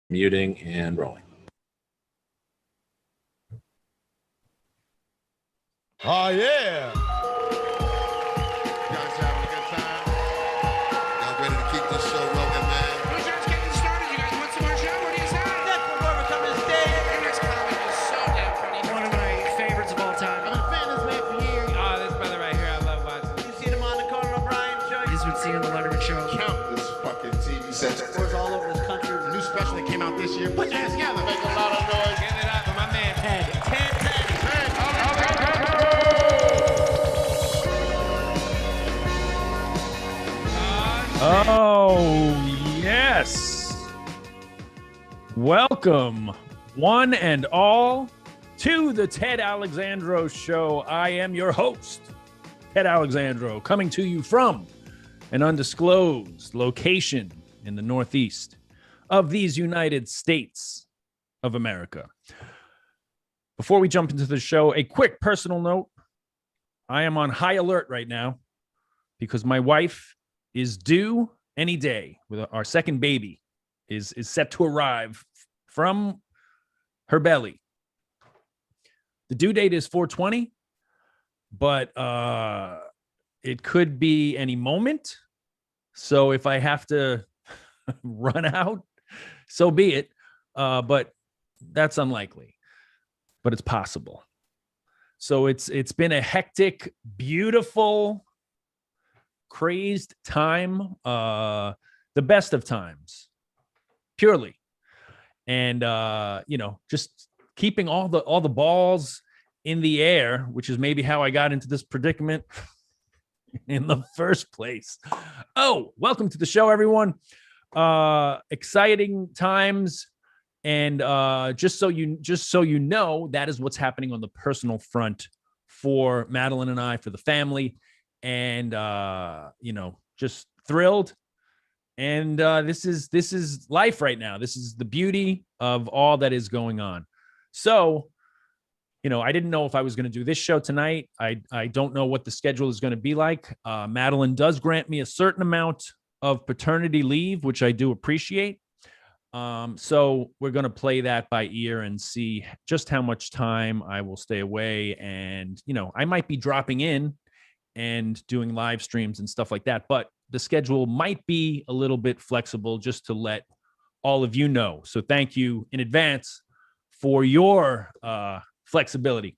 Muting and rolling. Oh, yeah. You guys having a good time? Y'all ready to keep this show rolling, man? Well, show's getting started. You guys want some more show? What do you say? Nick will overcome his day. Your next comic is so damn funny. One of my favorites of all time. I'm a fan of this man for years. Oh, this brother right here, I love watching. You seen him on the Conan O'Brien show? This would see on the Letterman show. Countless fucking TV sets. Tours all over this country. The new special that came out this year. Put your hands together. Make a lot of noise. Give it up for my man Ted. Ted. Oh, yes. Welcome, one and all, to the Ted Alexandro Show. I am your host, Ted Alexandro, coming to you from an undisclosed location in the Northeast of these United States of America. Before we jump into the show, a quick personal note. I am on high alert right now because my wife is due any day with our second baby is set to arrive from her belly. The due date is 4/20, but it could be any moment. So if I have to run out, so be it. But that's unlikely, but it's possible. So it's been a hectic, beautiful, crazed time, the best of times, purely. And just keeping all the balls in the air, which is maybe how I got into this predicament in the first place. Oh, welcome to the show, everyone. Exciting times. And just so you know, that is what's happening on the personal front for Madeline and I, for the family. And just thrilled. And this is life right now. This is the beauty of all that is going on. So, I didn't know if I was going to do this show tonight. I don't know what the schedule is going to be like. Madeline does grant me a certain amount of paternity leave, which I do appreciate. So we're going to play that by ear and see just how much time I will stay away. And, I might be dropping in and doing live streams and stuff like that, but the schedule might be a little bit flexible, just to let all of you know. So thank you in advance for your flexibility.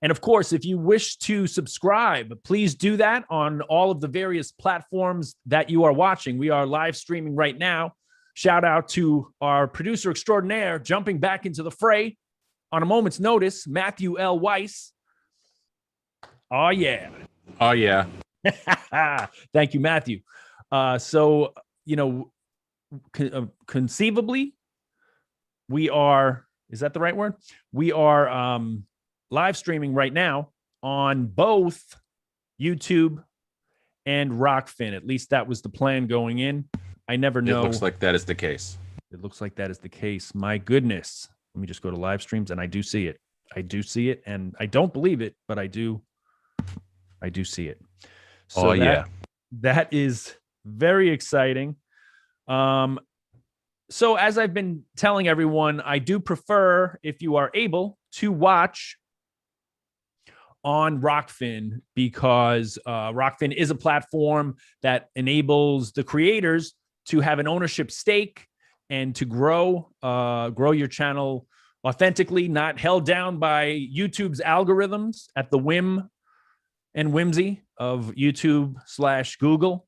And of course, if you wish to subscribe, please do that on all of the various platforms that you are watching. We are live streaming right now. Shout out to our producer extraordinaire, jumping back into the fray on a moment's notice, Matthew L. Weiss. Oh, yeah. Oh, yeah. Thank you, Matthew. So, conceivably, we are, is that the right word? We are live streaming right now on both YouTube and Rockfin. At least that was the plan going in. I never know. It looks like that is the case. It looks like that is the case. My goodness. Let me just go to live streams, and I do see it. I do see it, and I don't believe it, but I do see it. So that is very exciting. So as I've been telling everyone, I do prefer, if you are able, to watch on Rockfin, because Rockfin is a platform that enables the creators to have an ownership stake and to grow your channel authentically, not held down by YouTube's algorithms at the whim and whimsy of YouTube/Google.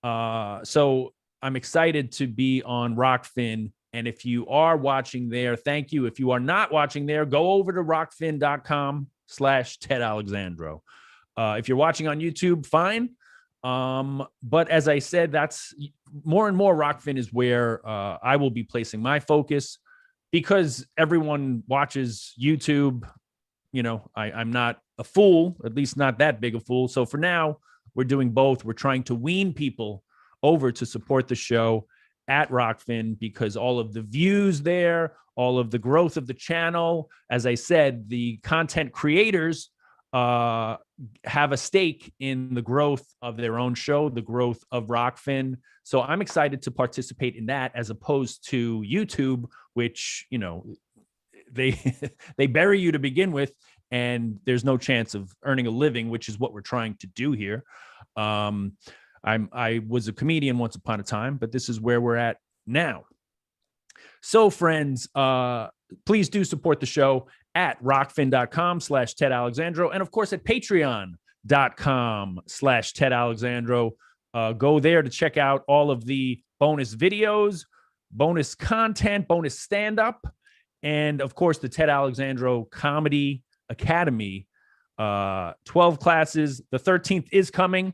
So I'm excited to be on Rockfin. And if you are watching there, thank you. If you are not watching there, go over to rockfin.com/Ted Alexandro. If you're watching on YouTube, fine. But as I said, that's more and more Rockfin is where I will be placing my focus, because everyone watches YouTube. I'm not a fool, at least not that big a fool. So for now, we're doing both. We're trying to wean people over to support the show at Rockfin, because all of the views there, all of the growth of the channel, as I said, the content creators have a stake in the growth of their own show, the growth of Rockfin. So I'm excited to participate in that, as opposed to YouTube, which, you know, they they bury you to begin with, and there's no chance of earning a living, which is what we're trying to do here. I was a comedian once upon a time, but this is where we're at now. So friends, please do support the show at rockfin.com/Ted Alexandro. And of course at patreon.com/Ted Alexandro. Go there to check out all of the bonus videos, bonus content, bonus stand-up, and of course the Ted Alexandro Comedy Academy. 12 classes. The 13th is coming.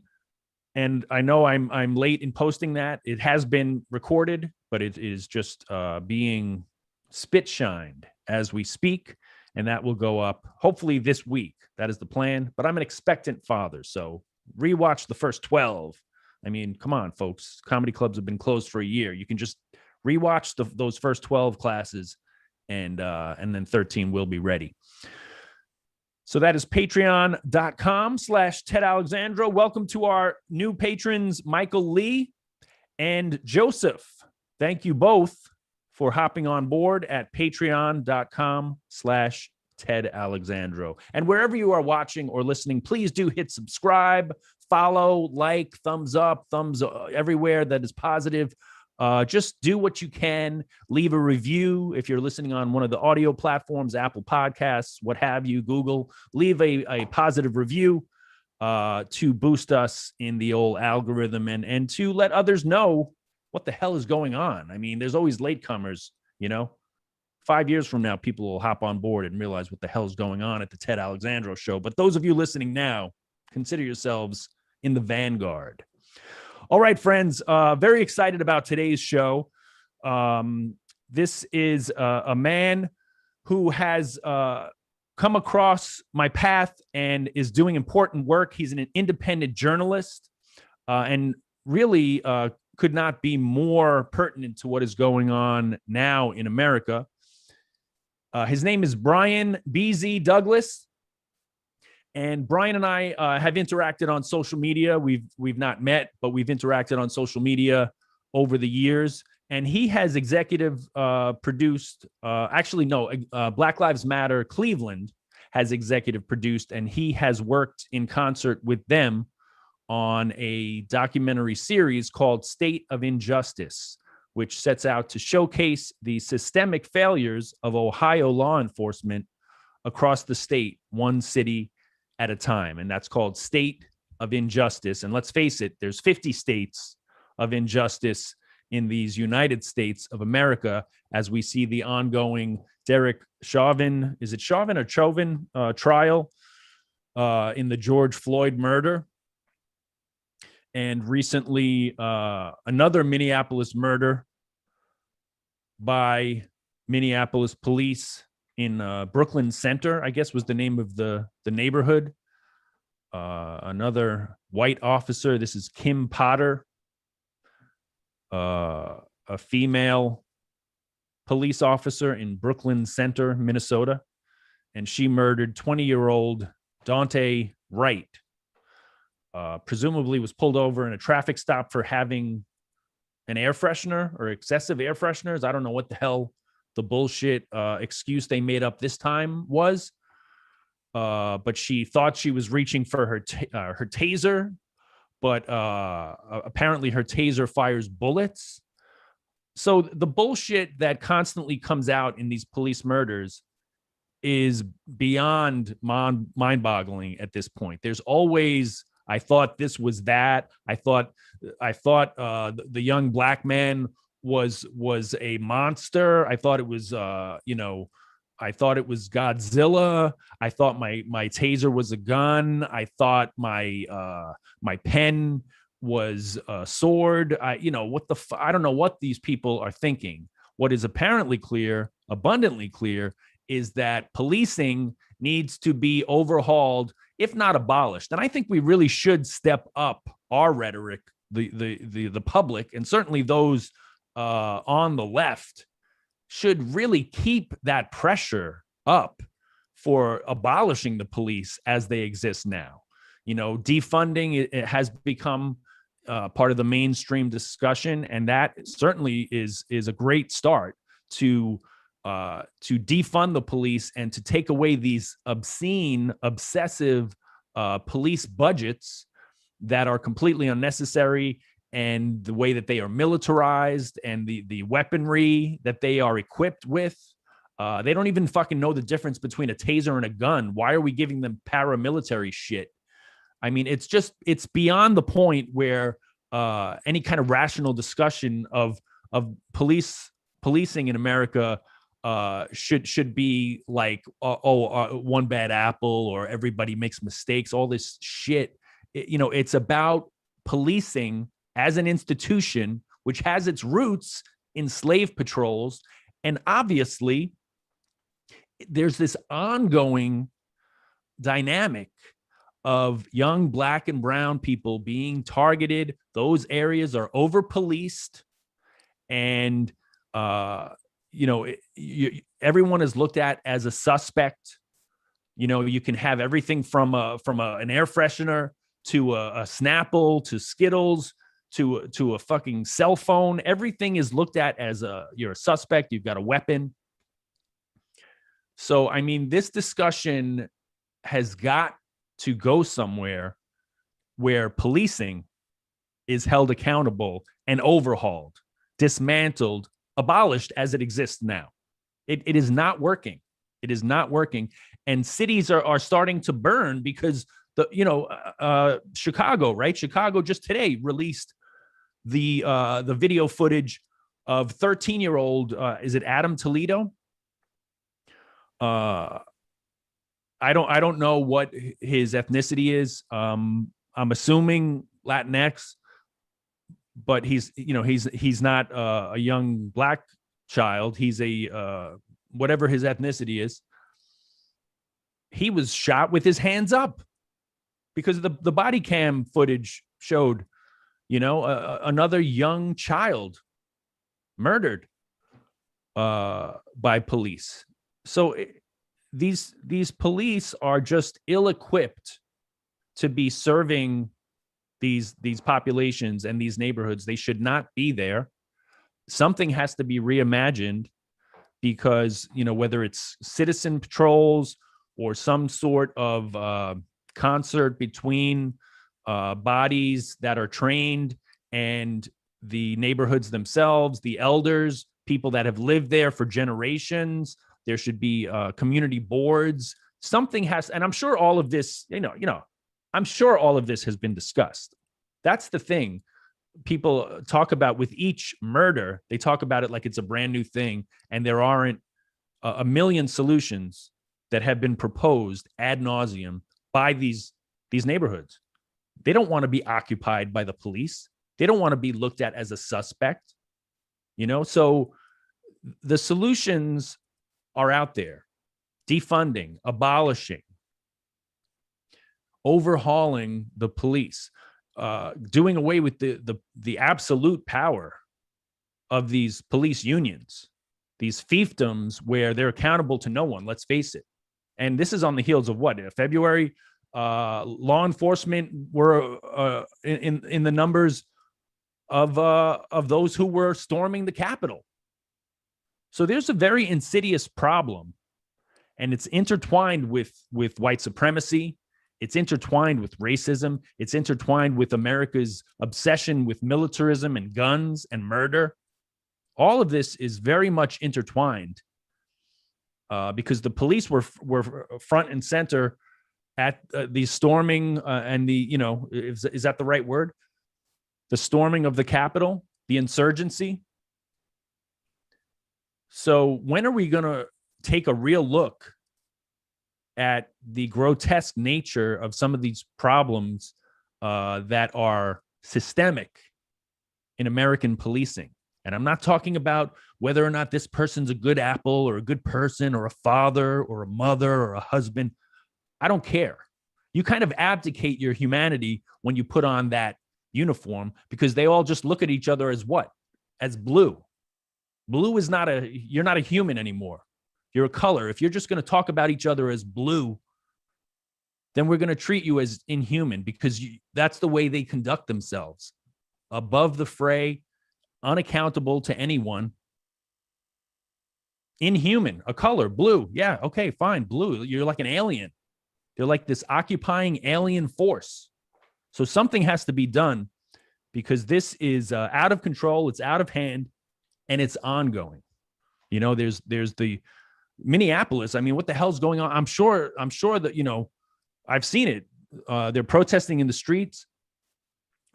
And I know I'm late in posting that. It has been recorded, but it is just being spit shined as we speak. And that will go up hopefully this week. That is the plan. But I'm an expectant father, so rewatch the first 12. I mean, come on, folks. Comedy clubs have been closed for a year. You can just rewatch those first 12 classes, and then 13 will be ready. So that is patreon.com/Ted Alexandro. Welcome to our new patrons, Michael Lee and Joseph. Thank you both for hopping on board at patreon.com/Ted Alexandro. And wherever you are watching or listening, please do hit subscribe, follow, like, thumbs up, thumbs everywhere that is positive. Just do what you can. Leave a review if you're listening on one of the audio platforms, Apple Podcasts, what have you, Google. Leave a positive review to boost us in the old algorithm and to let others know what the hell is going on. I mean, there's always latecomers, you know. 5 years from now, people will hop on board and realize what the hell is going on at the Ted Alexandro Show. But those of you listening now, consider yourselves in the vanguard. All right, friends, very excited about today's show. This is a man who has come across my path and is doing important work. He's an independent journalist and really could not be more pertinent to what is going on now in America. His name is Brian BZ Douglas. And Brian and I have interacted on social media. We've not met, but we've interacted on social media over the years. And he has executive produced, Black Lives Matter Cleveland has executive produced, and he has worked in concert with them on a documentary series called State of Injustice, which sets out to showcase the systemic failures of Ohio law enforcement across the state, one city at a time. And that's called State of Injustice. And let's face it, there's 50 states of injustice in these United States of America, as we see the ongoing Derek Chauvin, is it Chauvin or Chauvin trial in the George Floyd murder. And recently another Minneapolis murder by Minneapolis police in Brooklyn Center, I guess was the name of the neighborhood. Another white officer. This is Kim Potter, a female police officer in Brooklyn Center, Minnesota. And she murdered 20-year-old Dante Wright. Presumably was pulled over in a traffic stop for having an air freshener or excessive air fresheners. I don't know what the hell the bullshit excuse they made up this time was, but she thought she was reaching for her taser, but apparently her taser fires bullets. So the bullshit that constantly comes out in these police murders is beyond mind-boggling at this point. There's always, I thought this was that. I thought the young black man was a monster. I thought it was I thought it was Godzilla. I thought my taser was a gun. I thought my pen was a sword. I don't know what these people are thinking. What is apparently clear, abundantly clear, is that policing needs to be overhauled, if not abolished. And I think we really should step up our rhetoric, the public, and certainly those on the left should really keep that pressure up for abolishing the police as they exist now. Defunding it has become part of the mainstream discussion, and that certainly is a great start to defund the police and to take away these obscene, obsessive police budgets that are completely unnecessary, and the way that they are militarized and the weaponry that they are equipped with. They don't even fucking know the difference between a taser and a gun. Why are we giving them paramilitary shit? I mean, it's beyond the point where any kind of rational discussion of policing in America should be like, one bad apple or everybody makes mistakes, all this shit. It's about policing as an institution, which has its roots in slave patrols. And obviously, there's this ongoing dynamic of young Black and brown people being targeted. Those areas are over-policed, and everyone is looked at as a suspect. You can have everything from an air freshener to a Snapple to Skittles to a fucking cell phone. Everything is looked at as you're a suspect. You've got a weapon. So, I mean, this discussion has got to go somewhere where policing is held accountable and overhauled, dismantled, abolished as it exists now. It is not working. It is not working. And cities are starting to burn because Chicago, right? Chicago just today released the video footage of 13-year-old, is it Adam Toledo? I don't know what his ethnicity is. I'm assuming Latinx, but he's not a young Black child. He's a whatever his ethnicity is. He was shot with his hands up because the body cam footage showed, another young child murdered by police. So these police are just ill-equipped to be serving these populations and these neighborhoods. They should not be there. Something has to be reimagined because, whether it's citizen patrols or some sort of concert between bodies that are trained and the neighborhoods themselves, the elders, people that have lived there for generations. There should be community boards. Something has, and I'm sure all of this, I'm sure all of this has been discussed. That's the thing. People talk about with each murder, they talk about it like it's a brand new thing, and there aren't a million solutions that have been proposed ad nauseum by these neighborhoods. They don't want to be occupied by the police. They don't want to be looked at as a suspect. So the solutions are out there: defunding, abolishing, overhauling the police, doing away with the absolute power of these police unions, these fiefdoms where they're accountable to no one. Let's face it. And this is on the heels of what? February, law enforcement were in the numbers of those who were storming the Capitol. So there's a very insidious problem, and it's intertwined with white supremacy. It's intertwined with racism. It's intertwined with America's obsession with militarism and guns and murder. All of this is very much intertwined because the police were front and center at the storming and the, is that the right word? The storming of the Capitol, the insurgency. So when are we going to take a real look at the grotesque nature of some of these problems that are systemic in American policing? And I'm not talking about whether or not this person's a good apple or a good person or a father or a mother or a husband. I don't care. You kind of abdicate your humanity when you put on that uniform, because they all just look at each other as what? As blue. Blue is you're not a human anymore. You're a color. If you're just going to talk about each other as blue, then we're going to treat you as inhuman because that's the way they conduct themselves. Above the fray, unaccountable to anyone. Inhuman, a color, blue. Yeah, okay, fine, blue. You're like an alien. They're like this occupying alien force. So something has to be done because this is out of control. It's out of hand, and it's ongoing. You know, there's the Minneapolis. I mean, what the hell's going on? I'm sure that, you know, I've seen it. They're protesting in the streets.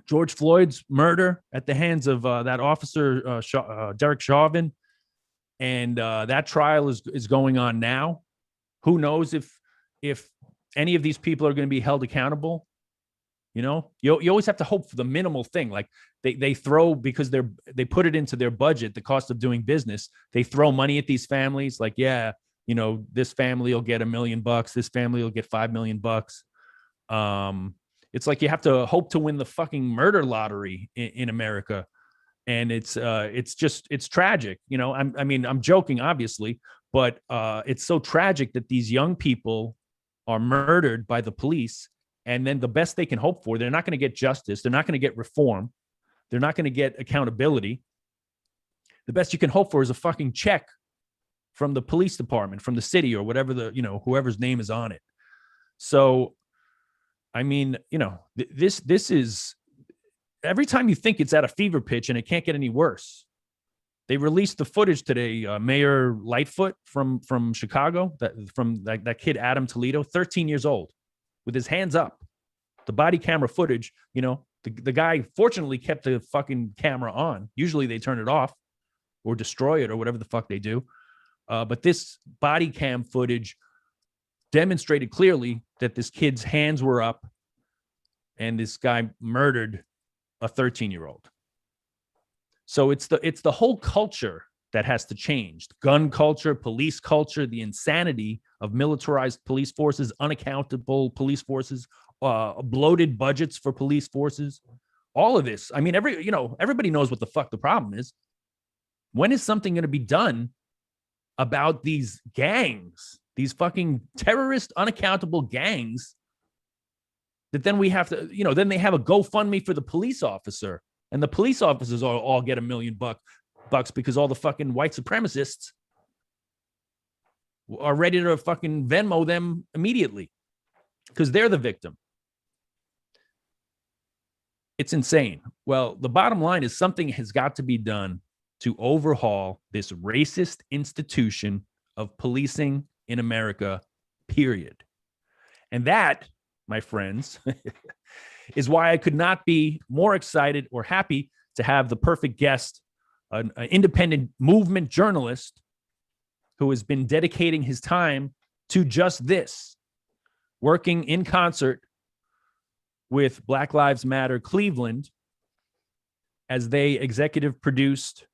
George Floyd's murder at the hands of that officer, Derek Chauvin. And that trial is going on now. Who knows if any of these people are going to be held accountable? You know, you always have to hope for the minimal thing. Like they throw, because they put it into their budget, the cost of doing business. They throw money at these families. Like, yeah, you know, this family will get $1 million. This family will get $5 million. It's like you have to hope to win the fucking murder lottery in America. And it's tragic. You know, I'm joking, obviously, but it's so tragic that these young people are murdered by the police. And then the best they can hope for, they're not going to get justice. They're not going to get reform. They're not going to get accountability. The best you can hope for is a fucking check from the police department, from the city, or whatever whoever's name is on it. So, I mean, you know, this is, every time you think it's at a fever pitch and it can't get any worse. They released the footage today. Mayor Lightfoot from Chicago, that kid, Adam Toledo, 13 years old, with his hands up. The body camera footage, you know, the guy fortunately kept the fucking camera on. Usually they turn it off or destroy it or whatever the fuck they do. But this body cam footage demonstrated clearly that this kid's hands were up and this guy murdered a 13-year-old. So it's the whole culture that has to change. Gun culture, police culture, the insanity of militarized police forces, unaccountable police forces, bloated budgets for police forces. All of this. I mean, everybody knows what the fuck the problem is. When is something going to be done about these gangs, these fucking terrorist, unaccountable gangs, that then we have to, you know, then they have a GoFundMe for the police officer, and the police officers all get $1 million bucks because all the fucking white supremacists are ready to fucking Venmo them immediately because they're the victim. It's insane. Well, the bottom line is something has got to be done to overhaul this racist institution of policing in America, period. And that, my friends, is why I could not be more excited or happy to have the perfect guest, an independent movement journalist who has been dedicating his time to just this, working in concert with Black Lives Matter Cleveland as they executive produced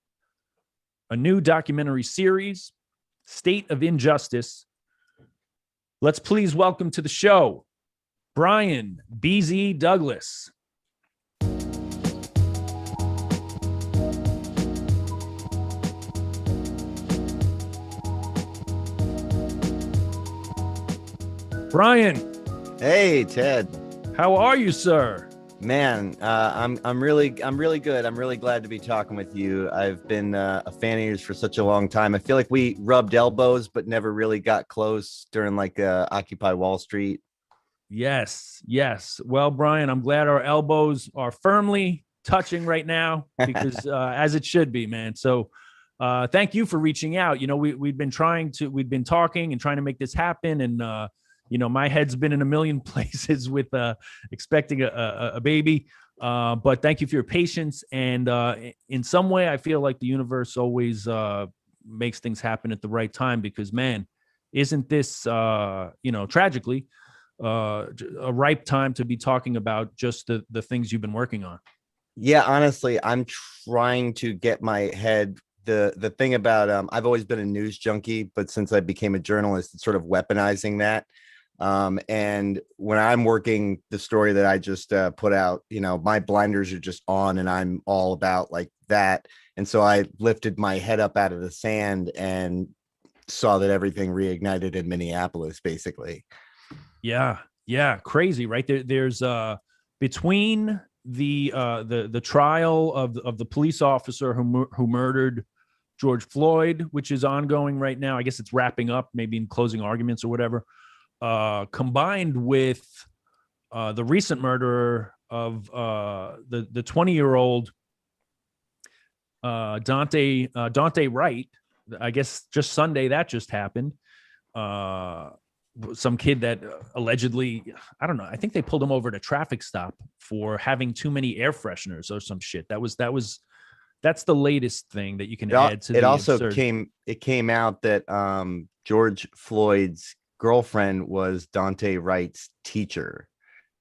a new documentary series, State of Injustice. Let's please welcome to the show, Brian BZ Douglas. Brian. Hey, Ted. How are you, sir? Man, I'm really good. I'm really glad to be talking with you. I've been a fan of yours for such a long time. I feel like we rubbed elbows, but never really got close during like Occupy Wall Street. Yes. Well, Brian, I'm glad our elbows are firmly touching right now because as it should be, man. So thank you for reaching out. You know, we've been talking and trying to make this happen. And, you know, my head's been in a million places with expecting a baby. But thank you for your patience. And in some way, I feel like the universe always makes things happen at the right time because, man, isn't this, tragically, a ripe time to be talking about just the things you've been working on? Yeah, honestly, I'm trying to get my head. The thing about I've always been a news junkie, but since I became a journalist, it's sort of weaponizing that. And when I'm working the story that I just put out, you know, my blinders are just on and I'm all about like that. And so I lifted my head up out of the sand and saw that everything reignited in Minneapolis, basically. Yeah, crazy, right? There's between the trial of the police officer who murdered George Floyd, which is ongoing right now. I guess it's wrapping up, maybe in closing arguments or whatever. Combined with the recent murder of the 20-year-old Dante Wright. I guess just Sunday that just happened. Some kid that allegedly, I don't know, I think they pulled him over at a traffic stop for having too many air fresheners or some shit. That's the latest thing that you can add to it. The Also absurd. came out that George Floyd's girlfriend was Dante Wright's teacher.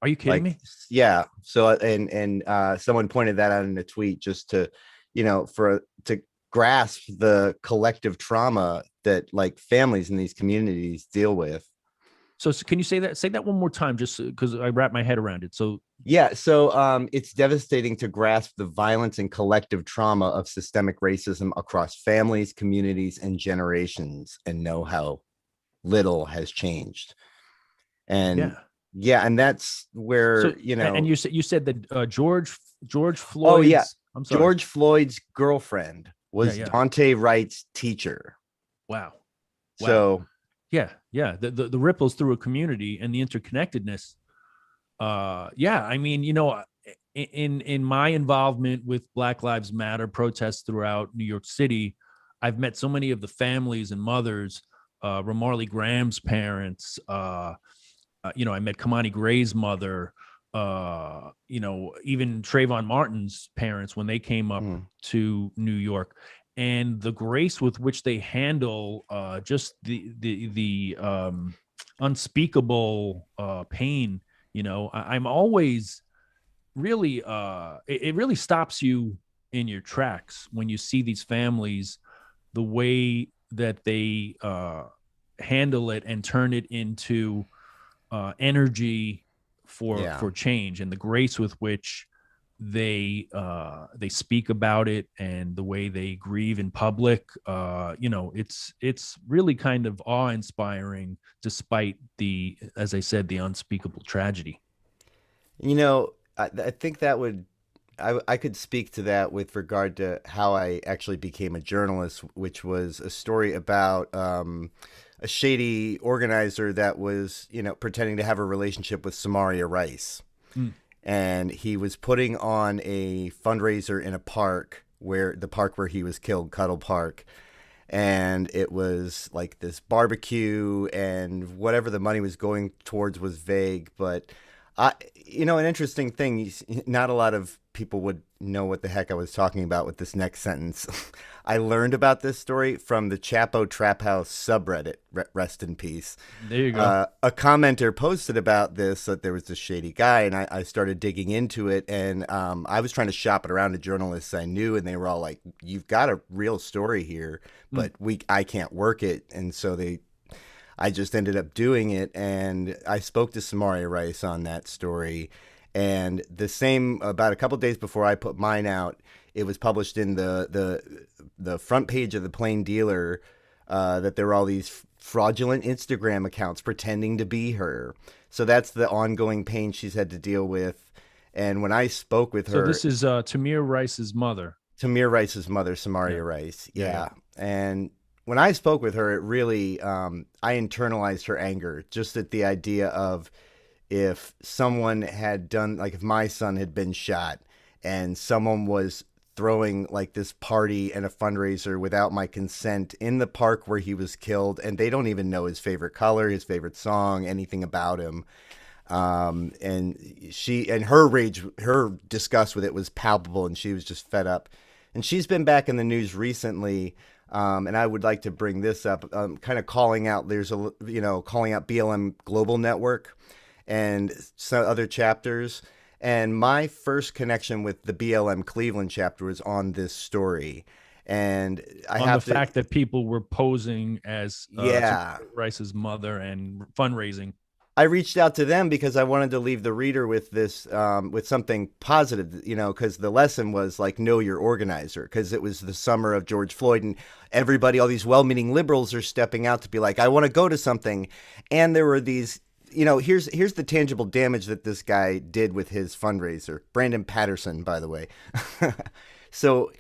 Are you kidding me? Yeah. So and someone pointed that out in a tweet, just to, to grasp the collective trauma that like families in these communities deal with. So can you say that one more time, just because I wrap my head around it? So yeah, so it's devastating to grasp the violence and collective trauma of systemic racism across families, communities, and generations, and know how little has changed. And and that's where, and you said that George Floyd. Oh yeah, I'm sorry. George Floyd's girlfriend was Dante Wright's teacher. Wow. So yeah, the ripples through a community and the interconnectedness. I mean, in my involvement with Black Lives Matter protests throughout New York City, I've met so many of the families and mothers, Ramarley Graham's parents, I met Kamani Gray's mother, even Trayvon Martin's parents when they came up to New York, and the grace with which they handle just the unspeakable pain. I'm always really, it really stops you in your tracks when you see these families, the way that they handle it and turn it into energy for change, and the grace with which they speak about it and the way they grieve in public. It's really kind of awe-inspiring, despite as I said, the unspeakable tragedy. I think that I could speak to that with regard to how I actually became a journalist, which was a story about a shady organizer that was, pretending to have a relationship with Samaria Rice. And he was putting on a fundraiser in a park, the park where he was killed, Cuddle Park. And it was like this barbecue, and whatever the money was going towards was vague. But, an interesting thing, not a lot of people would know what the heck I was talking about with this next sentence. I learned about this story from the Chapo Trap House subreddit, rest in peace. There you go. A commenter posted about this, that there was this shady guy, and I started digging into it, and I was trying to shop it around to journalists I knew, and they were all like, you've got a real story here, but I can't work it. And so I just ended up doing it, and I spoke to Samaria Rice on that story. And the same, about a couple of days before I put mine out, it was published in the front page of the Plain Dealer that there were all these fraudulent Instagram accounts pretending to be her. So that's the ongoing pain she's had to deal with. And when I spoke with her, so this is Tamir Rice's mother. Tamir Rice's mother, Samaria Rice. Yeah. And when I spoke with her, it really, I internalized her anger, just at the idea of, if someone had done, like if my son had been shot and someone was throwing like this party and a fundraiser without my consent in the park where he was killed, and they don't even know his favorite color, his favorite song, anything about him. And her rage, her disgust with it was palpable, and she was just fed up. And she's been back in the news recently. And I would like to bring this up, kind of calling out BLM Global Network and some other chapters. And my first connection with the BLM Cleveland chapter was on this story. And the fact that people were posing as Rice's mother and fundraising. I reached out to them because I wanted to leave the reader with this, with something positive, because the lesson was like, know your organizer, because it was the summer of George Floyd, and everybody, all these well-meaning liberals are stepping out to be like, I want to go to something. And there were these, here's the tangible damage that this guy did with his fundraiser, Brandon Patterson, by the way. So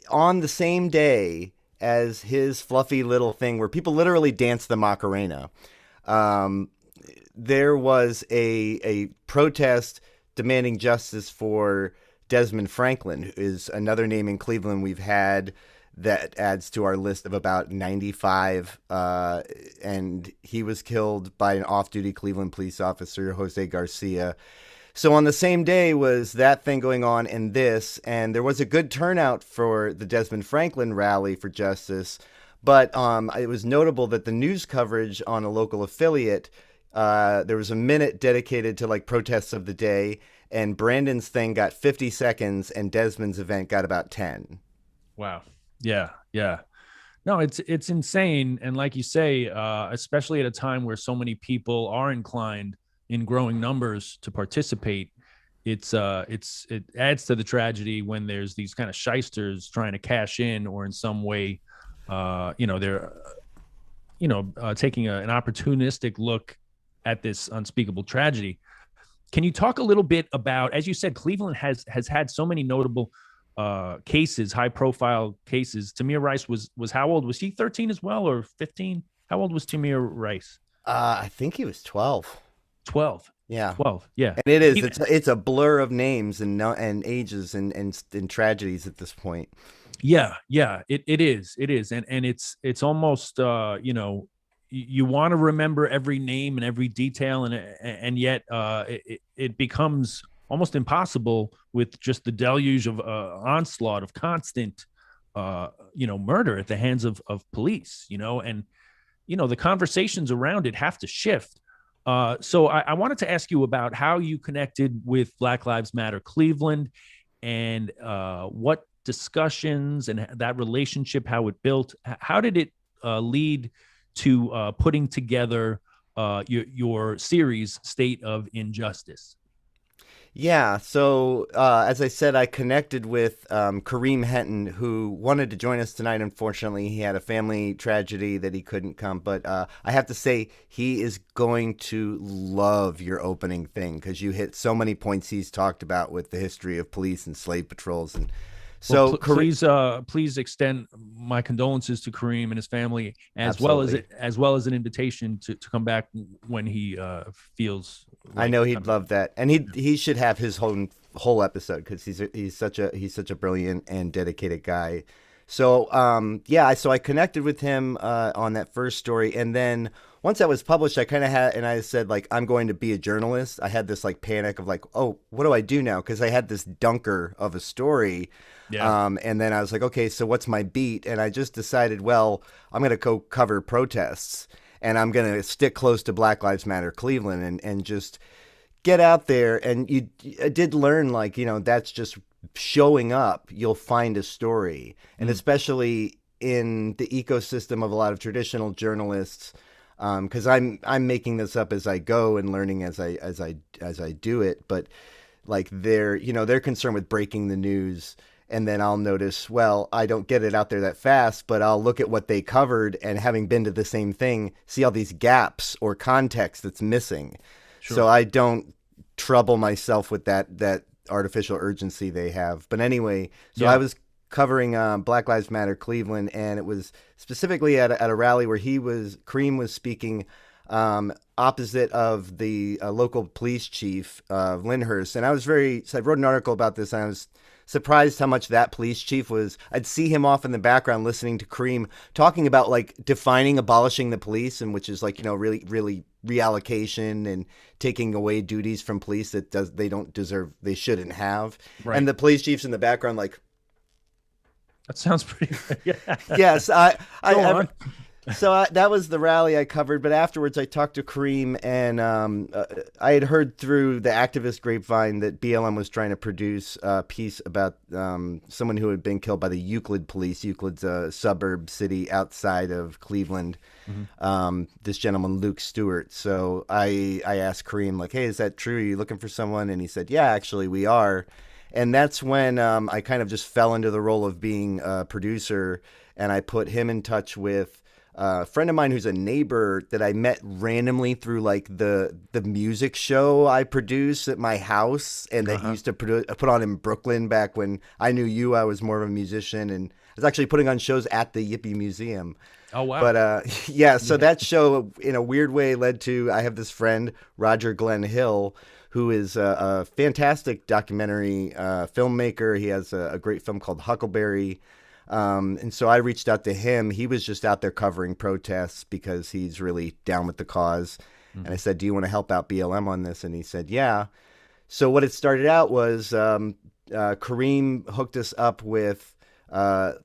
on the same day as his fluffy little thing where people literally dance the Macarena, there was a protest demanding justice for Desmond Franklin, who is another name in Cleveland we've had that adds to our list of about 95. And he was killed by an off-duty Cleveland police officer, Jose Garcia. So on the same day was that thing going on and this, and there was a good turnout for the Desmond Franklin rally for justice. But it was notable that the news coverage on a local affiliate, there was a minute dedicated to like protests of the day, and Brandon's thing got 50 seconds and Desmond's event got about 10. Wow. Yeah. Yeah. No, it's insane. And like you say, especially at a time where so many people are inclined in growing numbers to participate, it adds to the tragedy when there's these kind of shysters trying to cash in, or in some way, they're, taking an opportunistic look at this unspeakable tragedy. Can you talk a little bit about, as you said, Cleveland has had so many notable cases, high profile cases. Tamir Rice was how old? Was he 13 as well, or 15? How old was Tamir Rice? I think he was 12. 12. Yeah. 12. Yeah. And it is. It's a blur of names and ages and tragedies at this point. Yeah. Yeah. It is. It is. And it's almost, you want to remember every name and every detail, and yet it becomes almost impossible with just the deluge of onslaught of constant, murder at the hands of police, and, the conversations around it have to shift. So I wanted to ask you about how you connected with Black Lives Matter Cleveland, and what discussions and that relationship, how it built. How did it lead to putting together your series, State of Injustice? Yeah. So as I said, I connected with Kareem Henton, who wanted to join us tonight. Unfortunately, he had a family tragedy that he couldn't come. But I have to say, he is going to love your opening thing, because you hit so many points he's talked about with the history of police and slave patrols. And so please extend my condolences to Kareem and his family, as well as an invitation to come back when he feels. I know he'd love that, and he should have his whole episode, because he's such a brilliant and dedicated guy. So so I connected with him on that first story, and then once that was published, I said, like, I'm going to be a journalist. I had this like panic of like, oh, what do I do now? Because I had this dunker of a story. Yeah. And then I was like, okay, so what's my beat? And I just decided, well, I'm going to go cover protests, and I'm going to stick close to Black Lives Matter Cleveland and just get out there. And I did learn, like, that's just showing up. You'll find a story. And especially in the ecosystem of a lot of traditional journalists, because I'm making this up as I go and learning as I do it. But like they're concerned with breaking the news. And then I'll notice, well, I don't get it out there that fast, but I'll look at what they covered, and having been to the same thing, see all these gaps or context that's missing. Sure. So I don't trouble myself with that artificial urgency they have. But anyway, so I was covering Black Lives Matter Cleveland, and it was specifically at a rally where Kareem was speaking opposite of the local police chief, Lyndhurst. And I wrote an article about this, and I was surprised how much that police chief I'd see him off in the background listening to Kareem talking about like defining abolishing the police, and which is like, really, really reallocation and taking away duties from police that they don't deserve, they shouldn't have. Right. And the police chief's in the background like, that sounds pretty. Yeah. Yes. So that was the rally I covered, but afterwards I talked to Kareem, and I had heard through the activist grapevine that BLM was trying to produce a piece about someone who had been killed by the Euclid police. Euclid's a suburb city outside of Cleveland. This gentleman, Luke Stewart. So I asked Kareem, like, hey, is that true? Are you looking for someone? And he said, yeah, actually we are. And that's when I kind of just fell into the role of being a producer, and I put him in touch with a friend of mine who's a neighbor that I met randomly through like the music show I produce at my house, and that he used to put on in Brooklyn back when I knew you. I was more of a musician, and I was actually putting on shows at the Yippie Museum. Oh, wow. But yeah, so that show in a weird way led to, I have this friend, Roger Glenn Hill, who is a fantastic documentary filmmaker. He has a great film called Huckleberry. And so I reached out to him. He was just out there covering protests because he's really down with the cause. And I said, do you want to help out BLM on this? And he said, yeah. So what it started out was Kareem hooked us up with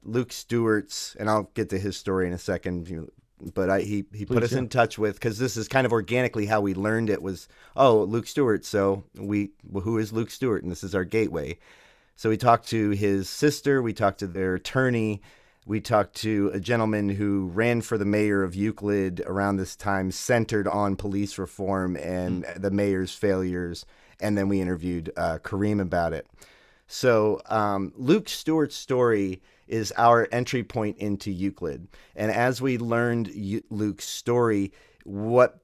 Luke Stewart's, and I'll get to his story in a second, but he put us in touch with, because this is kind of organically how we learned it was, oh, Luke Stewart. So who is Luke Stewart? And this is our gateway. So we talked to his sister, we talked to their attorney, we talked to a gentleman who ran for the mayor of Euclid around this time, centered on police reform and the mayor's failures, and then we interviewed Kareem about it. So Luke Stewart's story is our entry point into Euclid. And as we learned Luke's story, what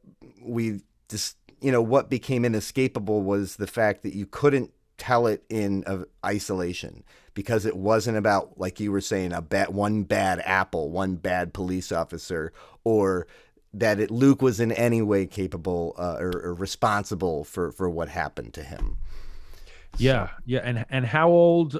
became inescapable was the fact that you couldn't tell it in isolation, because it wasn't about, like you were saying, one bad apple, one bad police officer, or that Luke was in any way capable or responsible for what happened to him. Yeah. And how old?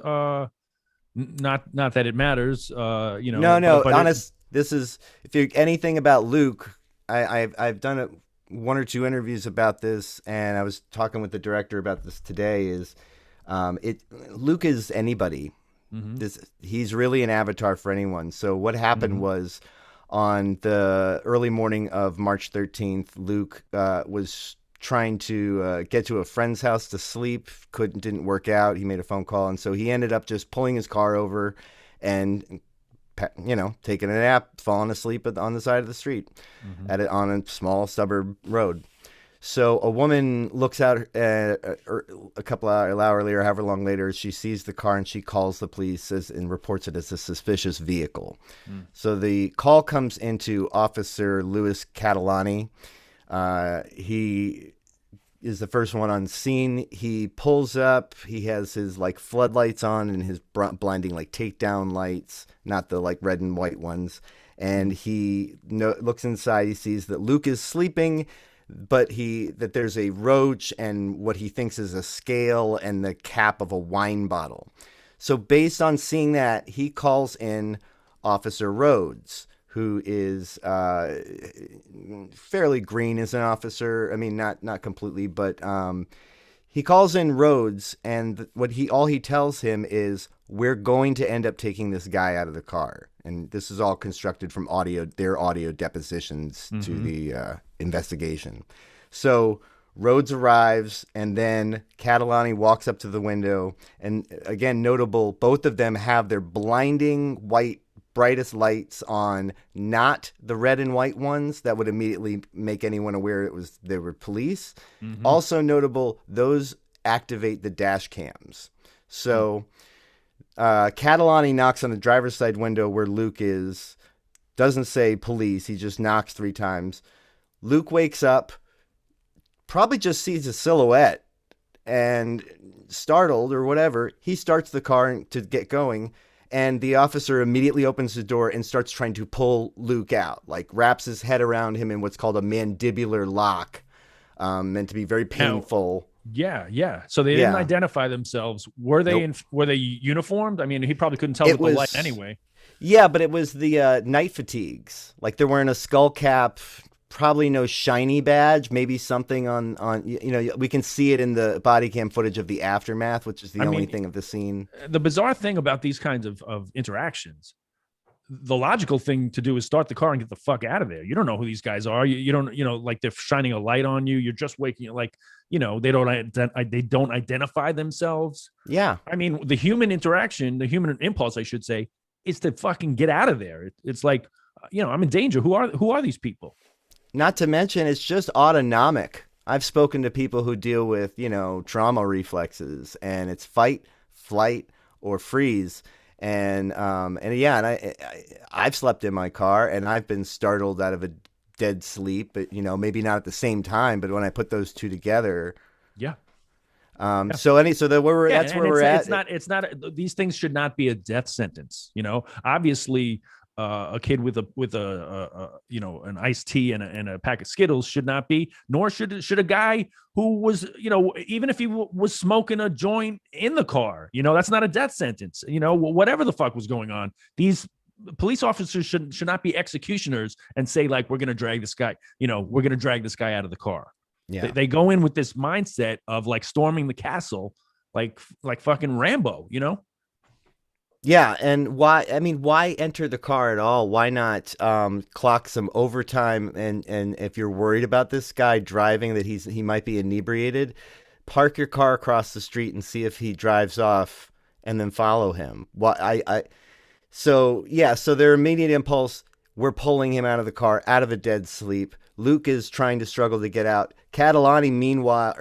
Not that it matters. No. Honest, this is, if you anything about Luke, I've done one or two interviews about this, and I was talking with the director about this today. Is Luke is anybody. He's really an avatar for anyone. So what happened was, on the early morning of March 13th, Luke was trying to get to a friend's house to sleep. Didn't work out. He made a phone call, and so he ended up just pulling his car over and taking a nap, falling asleep on the side of the street on a small suburb road. So a woman looks out a couple hours earlier, however long later, she sees the car and she calls the police and reports it as a suspicious vehicle. So the call comes into Officer Louis Catalani. He is the first one on scene. He pulls up. He has his floodlights on and his blinding takedown lights, not the red and white ones. And he looks inside. He sees that Luke is sleeping, but that there's a roach and what he thinks is a scale and the cap of a wine bottle. So based on seeing that, he calls in Officer Rhodes, who is fairly green as an officer. I mean, not completely, but he calls in Rhodes, and all he tells him is, we're going to end up taking this guy out of the car. And this is all constructed from their audio depositions to the investigation. So Rhodes arrives, and then Catalani walks up to the window. And again, notable, both of them have their blinding white brightest lights on, not the red and white ones that would immediately make anyone aware they were police. Also notable, those activate the dash cams. So Catalani knocks on the driver's side window where Luke is, doesn't say police, he just knocks 3 times. Luke wakes up, probably just sees a silhouette, and startled or whatever, he starts the car to get going. And the officer immediately opens the door and starts trying to pull Luke out, wraps his head around him in what's called a mandibular lock, meant to be very painful. Yeah. So they didn't identify themselves. Were they were they uniformed? I mean, he probably couldn't tell with the light anyway. Yeah, but it was the night fatigues. They're wearing a skull cap, probably no shiny badge, maybe something on we can see it in the body cam footage of the aftermath, which is the only thing of the scene. The bizarre thing about these kinds of interactions, the logical thing to do is start the car and get the fuck out of there. You don't know who these guys are. You don't, like they're shining a light on you. You're just waking, like, they don't identify themselves. Yeah. I mean, the human interaction, the human impulse, I should say, is to fucking get out of there. It's like, I'm in danger. Who are these people? Not to mention, it's just autonomic. I've spoken to people who deal with, trauma reflexes, and it's fight, flight, or freeze. And I've slept in my car, and I've been startled out of a dead sleep, but maybe not at the same time, but when I put those two together. Yeah. That's where we're at. It's not, these things should not be a death sentence. Obviously, a kid with an iced tea and a pack of Skittles should not be, nor should a guy who was, even if he was smoking a joint in the car, that's not a death sentence. Whatever the fuck was going on, these police officers should not be executioners and say, like, we're going to drag this guy, we're going to drag this guy out of the car. Yeah. They go in with this mindset of like storming the castle, like fucking Rambo, Yeah, and why enter the car at all? Why not clock some overtime? And if you're worried about this guy driving, that he might be inebriated, park your car across the street and see if he drives off, and then follow him. So their immediate impulse: we're pulling him out of the car, out of a dead sleep. Luke is trying to struggle to get out. Catalani, while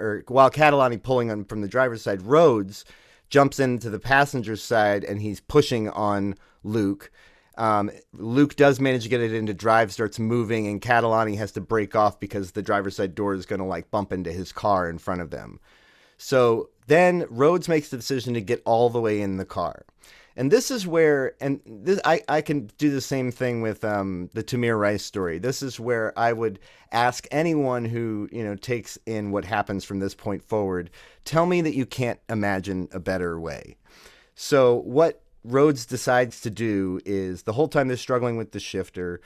Catalani pulling him from the driver's side, Rhodes jumps into the passenger's side, and he's pushing on Luke. Luke does manage to get it into drive, starts moving, and Catalani has to break off because the driver's side door is going to like bump into his car in front of them. So then Rhodes makes the decision to get all the way in the car. And this is where, I can do the same thing with the Tamir Rice story. This is where I would ask anyone who, takes in what happens from this point forward, tell me that you can't imagine a better way. So what Rhodes decides to do is, the whole time they're struggling with the shifter,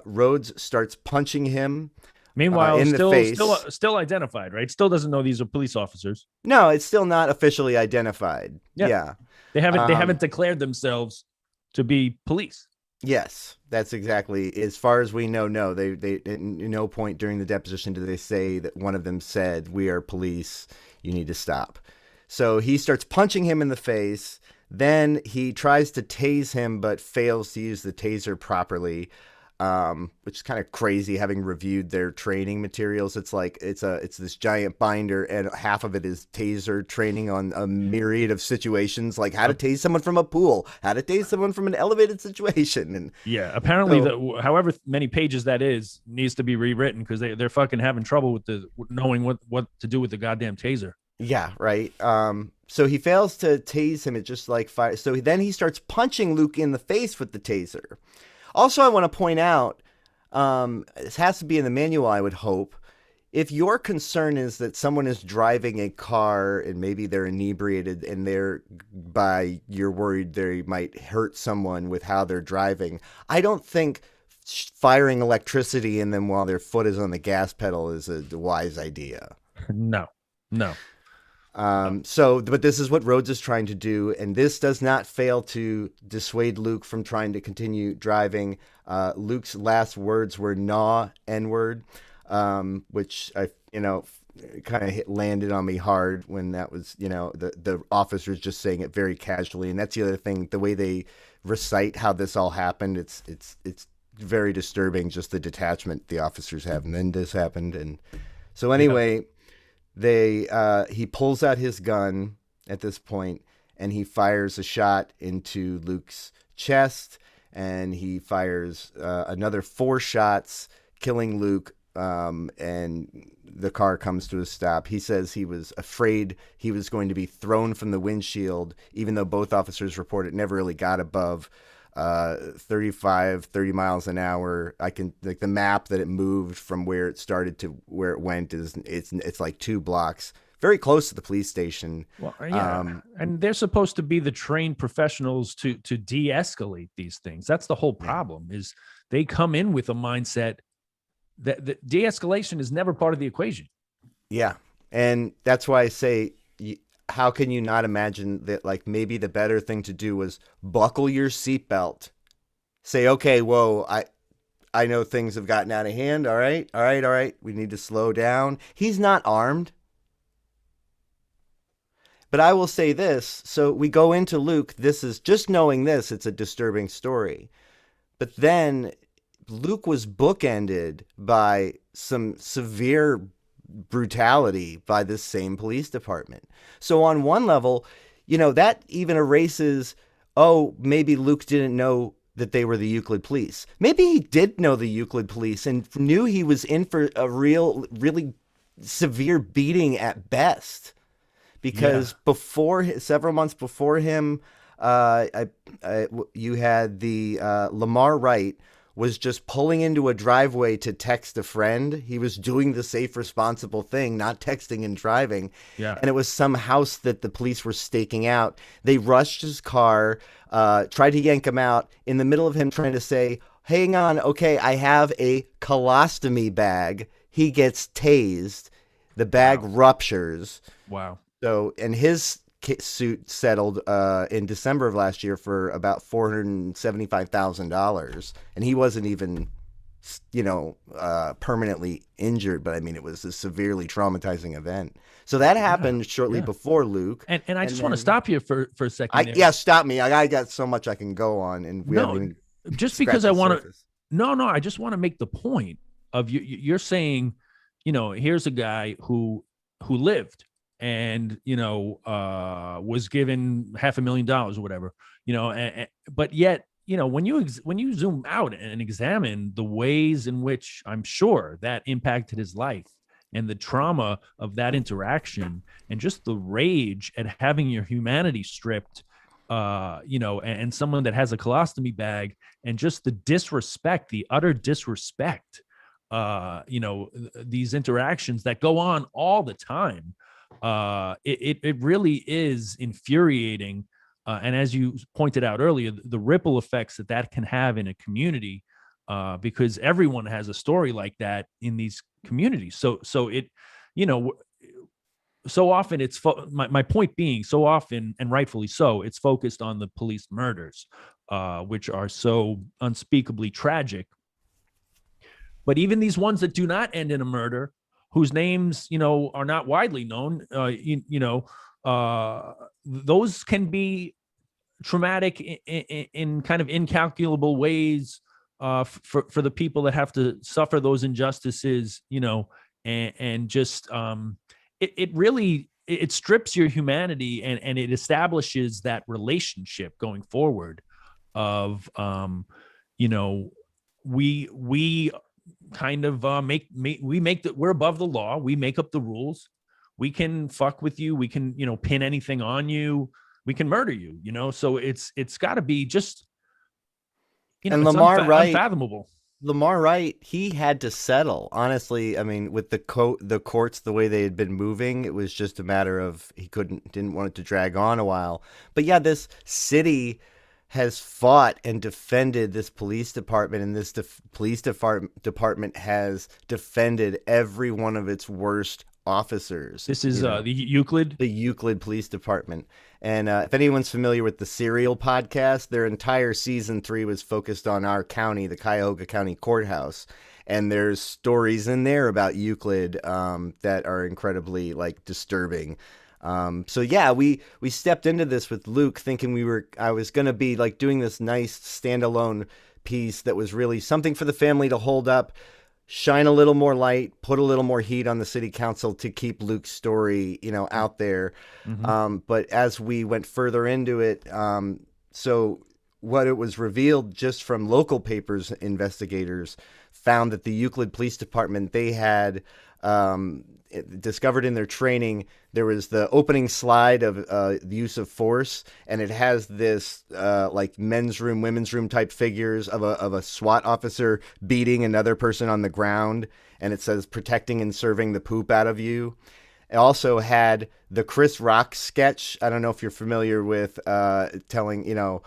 Rhodes starts punching him. Meanwhile, in the face. Still identified, right? Still doesn't know these are police officers. No, it's still not officially identified. Yeah. They haven't declared themselves to be police. Yes, that's exactly. As far as we know, no. They at no point during the deposition did they say that one of them said, "We are police. You need to stop." So he starts punching him in the face. Then he tries to tase him, but fails to use the taser properly, which is kind of crazy. Having reviewed their training materials, it's like it's this giant binder, and half of it is taser training on a myriad of situations, like how to tase someone from a pool, how to tase someone from an elevated situation, and apparently, however many pages that is needs to be rewritten because they're fucking having trouble with knowing what to do with the goddamn taser. Yeah, right. So he fails to tase him. It just like fire. So then he starts punching Luke in the face with the taser. Also, I want to point out, this has to be in the manual, I would hope. If your concern is that someone is driving a car and maybe they're inebriated and you're worried they might hurt someone with how they're driving, I don't think firing electricity in them while their foot is on the gas pedal is a wise idea. No. But this is what Rhodes is trying to do, and this does not fail to dissuade Luke from trying to continue driving. Luke's last words were "Nah, N-word," which I, kind of landed on me hard when that was, the officers just saying it very casually, and that's the other thing. The way they recite how this all happened, it's very disturbing. Just the detachment the officers have, and then this happened, and so anyway. Yeah. He pulls out his gun at this point, and he fires a shot into Luke's chest, and he fires another 4 shots, killing Luke, and the car comes to a stop. He says he was afraid he was going to be thrown from the windshield, even though both officers report it never really got above 30 miles an hour. I can, like, the map that it moved from where it started to where it went it's like 2 blocks, very close to the police station. Well, yeah, and they're supposed to be the trained professionals to de-escalate these things. That's the whole problem. Is they come in with a mindset that the de-escalation is never part of the equation. Yeah, and that's why I say, how can you not imagine that, like, maybe the better thing to do was buckle your seatbelt say, okay, whoa, I know things have gotten out of hand. All right, all right, all right. We need to slow down. He's not armed. But I will say this. So we go into Luke. This is just knowing this, it's a disturbing story. But then Luke was bookended by some severe brutality by this same police department. So on one level, that even erases, oh, maybe Luke didn't know that they were the Euclid police. Maybe he did know the Euclid police and knew he was in for a really severe beating at best. Because several months before him, you had the Lamar Wright was just pulling into a driveway to text a friend. He was doing the safe, responsible thing, not texting and driving. Yeah. And it was some house that the police were staking out. They rushed his car, tried to yank him out in the middle of him trying to say, hang on, okay, I have a colostomy bag. He gets tased. The bag ruptures. Wow. So, and his suit settled in December of last year for about $475,000, and he wasn't even, permanently injured. But I mean, it was a severely traumatizing event. So that happened shortly before Luke. And I just want to stop you for a second. Stop me. I got so much I can go on, and we haven't just because I want to. No, I just want to make the point of you're saying, here's a guy who lived. And was given $500,000 or whatever, but yet, when you zoom out and examine the ways in which I'm sure that impacted his life and the trauma of that interaction and just the rage at having your humanity stripped, and someone that has a colostomy bag and just the disrespect, the utter disrespect, these interactions that go on all the time. It really is infuriating. And as you pointed out earlier, the ripple effects that can have in a community, because everyone has a story like that in these communities. So so often my point being, so often, and rightfully so, it's focused on the police murders, which are so unspeakably tragic. But even these ones that do not end in a murder, whose names, are not widely known, those can be traumatic in kind of incalculable ways for the people that have to suffer those injustices, and just it really strips your humanity and it establishes that relationship going forward of, we kind of we're above the law. We make up the rules. We can fuck with you. We can, pin anything on you. We can murder you, so it's got to be just, and Lamar Wright, unfathomable. Lamar Wright, he had to settle. Honestly, I mean, with the courts, the way they had been moving, it was just a matter of didn't want it to drag on a while. But yeah, this city has fought and defended this police department, and this police department has defended every one of its worst officers. This is the Euclid Police Department. And if anyone's familiar with the Serial podcast, their entire season 3 was focused on our county, the Cuyahoga County Courthouse. And there's stories in there about Euclid that are incredibly disturbing. So yeah, we stepped into this with Luke thinking I was going to be doing this nice standalone piece that was really something for the family to hold up, shine a little more light, put a little more heat on the city council to keep Luke's story, out there. Mm-hmm. But as we went further into it, so what it was revealed just from local papers, investigators found that the Euclid Police Department, they had discovered in their training, there was the opening slide of the use of force, and it has this men's room, women's room type figures of a SWAT officer beating another person on the ground, and it says protecting and serving the poop out of you. It also had the Chris Rock sketch. I don't know if you're familiar with telling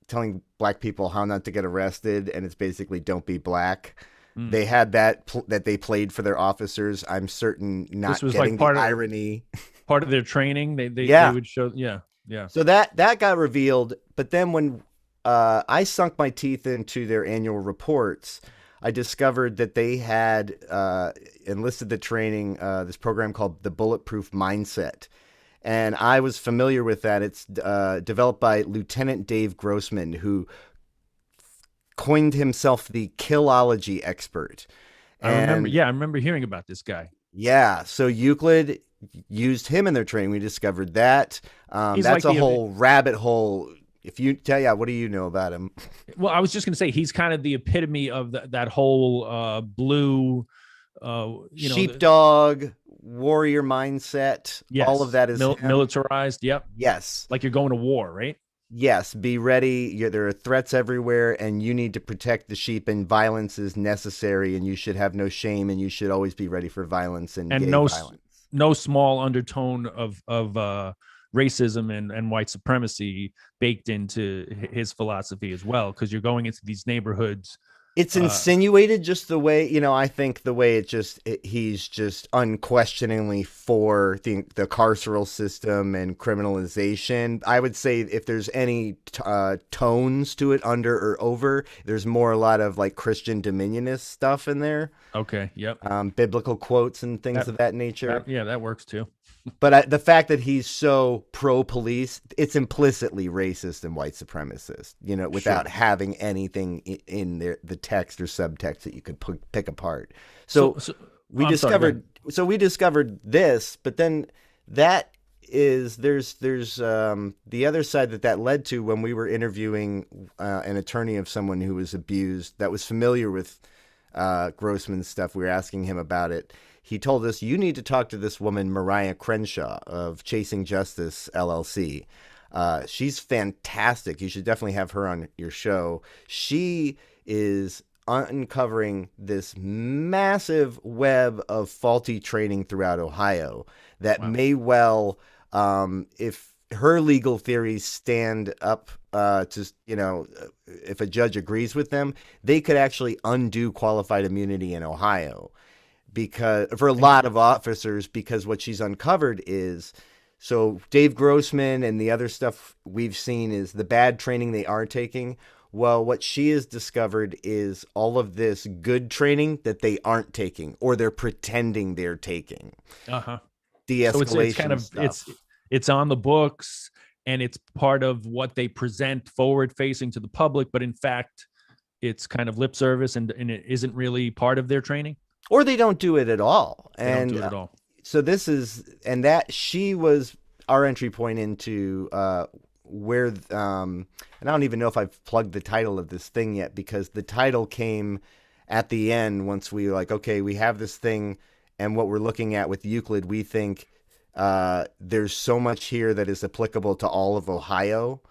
telling black people how not to get arrested, and it's basically don't be black. They had that they played for their officers. I'm certain not this was getting part the of, irony. Part of their training. They would show. Yeah. So that got revealed. But then when I sunk my teeth into their annual reports. I discovered that they had enlisted the training, this program called the Bulletproof Mindset. And I was familiar with that. It's developed by Lieutenant Dave Grossman, who coined himself the killology expert. I remember hearing about this guy. Yeah, so Euclid used him in their training. We discovered that. He's That's like a whole rabbit hole. If you what do you know about him? Well, I was just going to say he's kind of the epitome of that whole blue, sheepdog, warrior mindset. Yes. All of that is him. Militarized. Yep. Yes. Like you're going to war, right? Yes. Be ready. There are threats everywhere, and you need to protect the sheep. And violence is necessary, and you should have no shame, and you should always be ready for violence and violence. No small undertone of racism and white supremacy baked into his philosophy as well, because you're going into these neighborhoods. It's insinuated just the way, I think the way he's just unquestioningly for the carceral system and criminalization. I would say if there's any tones to it under or over, there's a lot of like Christian dominionist stuff in there. Okay. Yep. Biblical quotes and things of that nature. That works too. But the fact that he's so pro-police, it's implicitly racist and white supremacist, without having anything in the text or subtext that you could pick apart. So we discovered this, but then there's the other side that led to when we were interviewing an attorney of someone who was abused, that was familiar with Grossman's stuff. We were asking him about it. He told us, you need to talk to this woman, Mariah Crenshaw of Chasing Justice, LLC. She's fantastic. You should definitely have her on your show. She is uncovering this massive web of faulty training throughout Ohio that may well, if her legal theories stand up if a judge agrees with them, they could actually undo qualified immunity in Ohio. Because for a lot of officers, because what she's uncovered is, so Dave Grossman and the other stuff we've seen is the bad training they are taking. Well, what she has discovered is all of this good training that they aren't taking, or they're pretending they're taking. De-escalation So it's kind of stuff. it's on the books, and it's part of what they present forward facing to the public, but in fact, it's kind of lip service and it isn't really part of their training. Or they don't do it at all. Don't do it at all. So she was our entry point into where, and I don't even know if I've plugged the title of this thing yet, because the title came at the end once we were like, okay, we have this thing, and what we're looking at with Euclid, we think there's so much here that is applicable to all of Ohio.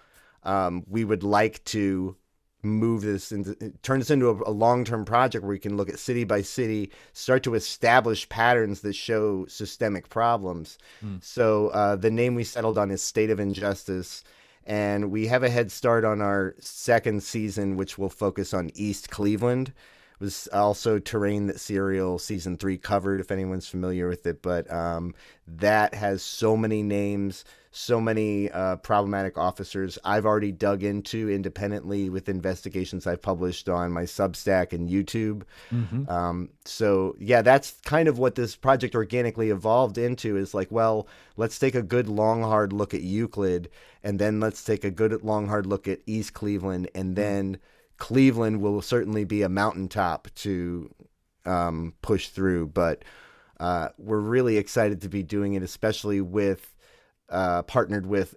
We would like to turn this into a long-term project where we can look at city by city, start to establish patterns that show systemic problems. So the name we settled on is State of Injustice, and we have a head start on our second season, which will focus on East Cleveland. It was also terrain that Serial Season 3 covered, if anyone's familiar with it, but that has so many names, so many problematic officers I've already dug into independently with investigations I've published on my Substack and YouTube. So yeah, that's kind of what this project organically evolved into, is like, well, let's take a good long hard look at Euclid, and then let's take a good long hard look at East Cleveland, and then Cleveland will certainly be a mountaintop to push through, but we're really excited to be doing it, especially with partnered with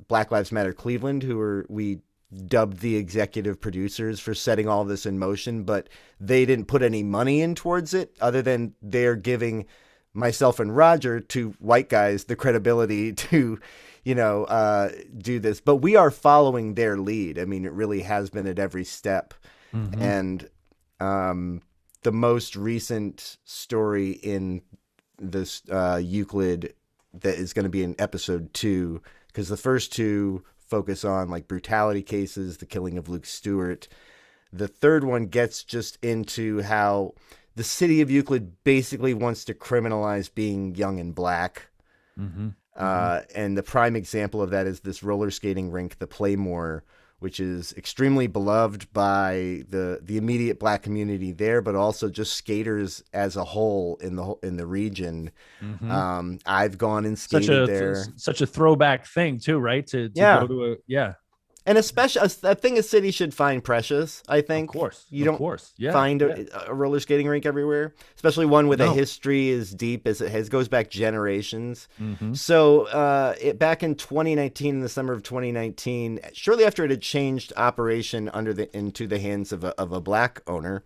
Black Lives Matter Cleveland, we dubbed the executive producers for setting all this in motion, but they didn't put any money in towards it, other than they're giving myself and Roger, two white guys, the credibility to, do this. But we are following their lead. I mean, it really has been at every step. And the most recent story in this Euclid that is going to be in episode 2, because the first 2 focus on like brutality cases, the killing of Luke Stewart. The third one gets just into how the city of Euclid basically wants to criminalize being young and black. And the prime example of that is this roller skating rink, the Playmore, which is extremely beloved by the immediate Black community there, but also just skaters as a whole in the region. I've gone and skated there. Such a throwback thing too, right? To go to And especially, I think a city should find precious. I think, of course, you don't find a roller skating rink everywhere, especially one with a history as deep as it has, goes back generations. So, back in 2019, in the summer of 2019, shortly after it had changed operation into the hands of a Black owner,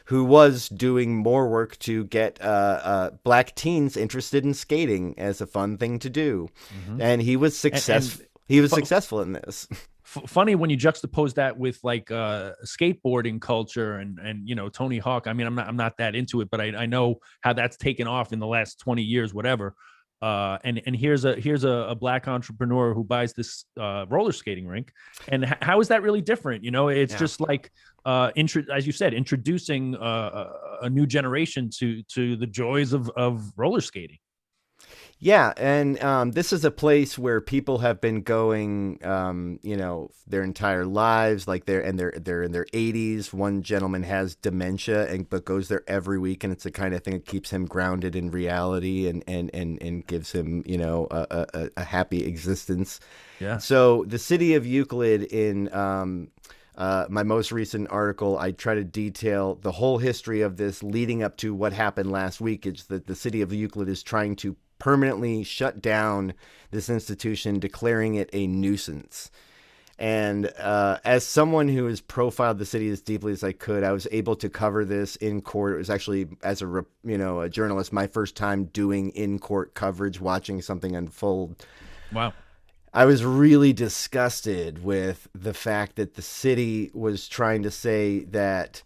who was doing more work to get Black teens interested in skating as a fun thing to do, and he was successful. He was successful in this. Funny when you juxtapose that with like skateboarding culture and you know, Tony Hawk. I mean, I'm not that into it, but I know how that's taken off in the last 20 years, whatever. And here's a Black entrepreneur who buys this roller skating rink, and how is that really different? You know, it's just like as you said, introducing a new generation to the joys of roller skating. Yeah, and this is a place where people have been going, you know, their entire lives. Like they're in their 80s. One gentleman has dementia, but goes there every week, and it's the kind of thing that keeps him grounded in reality and gives him, you know, a happy existence. Yeah. So the city of Euclid, in my most recent article, I try to detail the whole history of this leading up to what happened last week. It's that the city of Euclid is trying to permanently shut down this institution, declaring it a nuisance. And as someone who has profiled the city as deeply as I could, I was able to cover this in court. It was actually, as a journalist, my first time doing in-court coverage, watching something unfold. Wow. I was really disgusted with the fact that the city was trying to say that,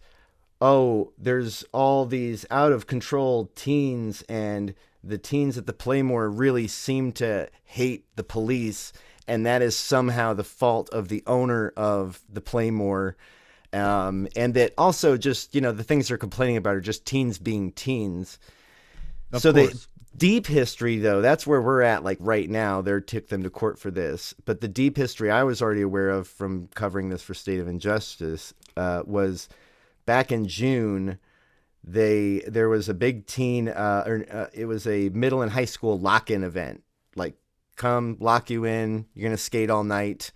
oh, there's all these out-of-control teens, and the teens at the Playmore really seem to hate the police, and that is somehow the fault of the owner of the Playmore. And that also just, you know, the things they're complaining about are just teens being teens. So the deep history, though, that's where we're at. Like right now, they took them to court for this. But the deep history I was already aware of from covering this for State of Injustice was back in June. There was a big teen, it was a middle and high school lock-in event. Like, come lock you in. You're gonna skate all night.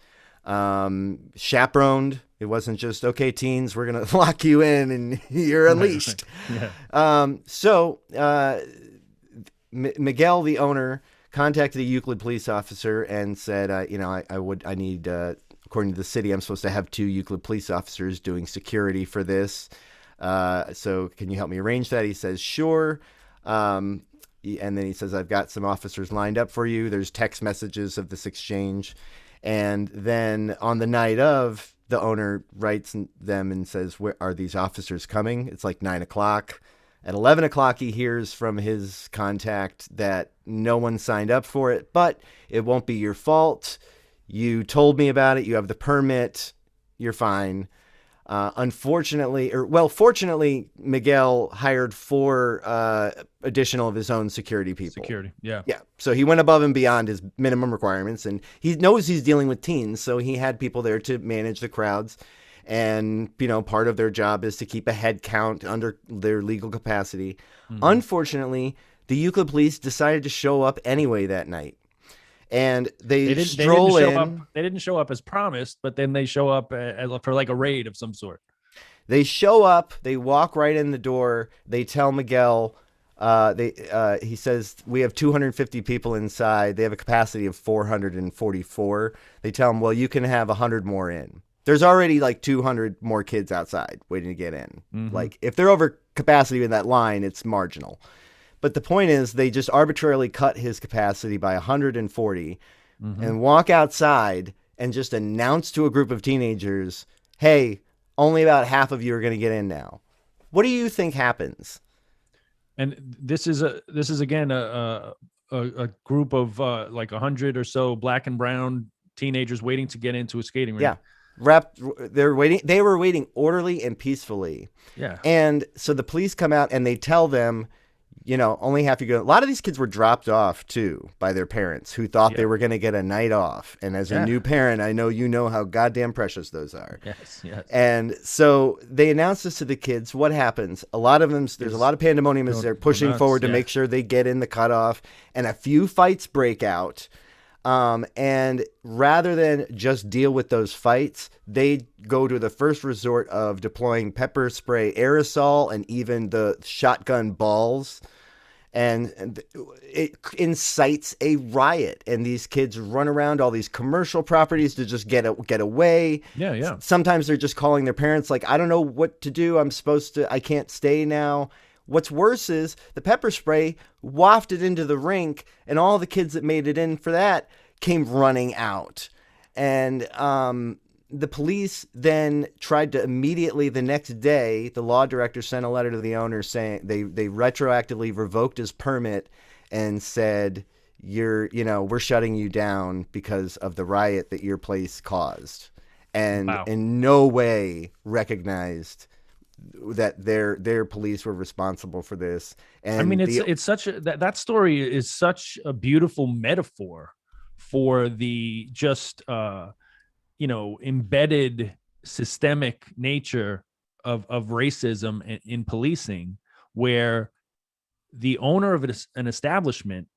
Chaperoned. It wasn't just, okay, teens, we're gonna lock you in and you're unleashed. So Miguel, the owner, contacted a Euclid police officer and said, I need, according to the city, I'm supposed to have 2 Euclid police officers doing security for this. So can you help me arrange that? He says, sure. And then he says, I've got some officers lined up for you. There's text messages of this exchange. And then on the night of, the owner writes them and says, where are these officers coming? It's like 9:00. At 11:00, he hears from his contact that no one signed up for it, but it won't be your fault. You told me about it. You have the permit. You're fine. Fortunately, Miguel hired 4 additional of his own security people. Yeah. So he went above and beyond his minimum requirements, and he knows he's dealing with teens, so he had people there to manage the crowds. And, you know, part of their job is to keep a head count under their legal capacity. Unfortunately, the Euclid police decided to show up anyway that night. And they stroll in. They didn't show up as promised, but then they show up for like a raid of some sort. They show up. They walk right in the door. They tell Miguel. He says, we have 250 people inside. They have a capacity of 444. They tell him, well, you can have 100 more in. There's already like 200 more kids outside waiting to get in. Like if they're over capacity in that line, it's marginal. But the point is, they just arbitrarily cut his capacity by 140 and walk outside and just announce to a group of teenagers, hey, only about half of you are going to get in now. What do you think happens? And this is again a group of like 100 or so Black and brown teenagers waiting to get into a skating rink. Yeah. They were waiting orderly and peacefully. Yeah. And so the police come out and they tell them, only half you go. A lot of these kids were dropped off too by their parents who thought they were going to get a night off. And as a new parent, I know you know how goddamn precious those are. Yes, yes. And so they announced this to the kids. What happens? A lot of them, there's a lot of pandemonium as they're pushing forward to make sure they get in the cutoff, and a few fights break out. And rather than just deal with those fights, they go to the first resort of deploying pepper spray aerosol and even the shotgun balls. And it incites a riot. And these kids run around all these commercial properties to just get away. Yeah. Sometimes they're just calling their parents like, I don't know what to do. I can't stay now. What's worse is the pepper spray wafted into the rink, and all the kids that made it in for that came running out. And the police then tried to immediately the next day, the law director sent a letter to the owner saying they retroactively revoked his permit and said, we're shutting you down because of the riot that your place caused. And in no way recognized that their police were responsible for this. And I mean, it's such that story is such a beautiful metaphor for the just embedded systemic nature of racism in policing, where the owner of an establishment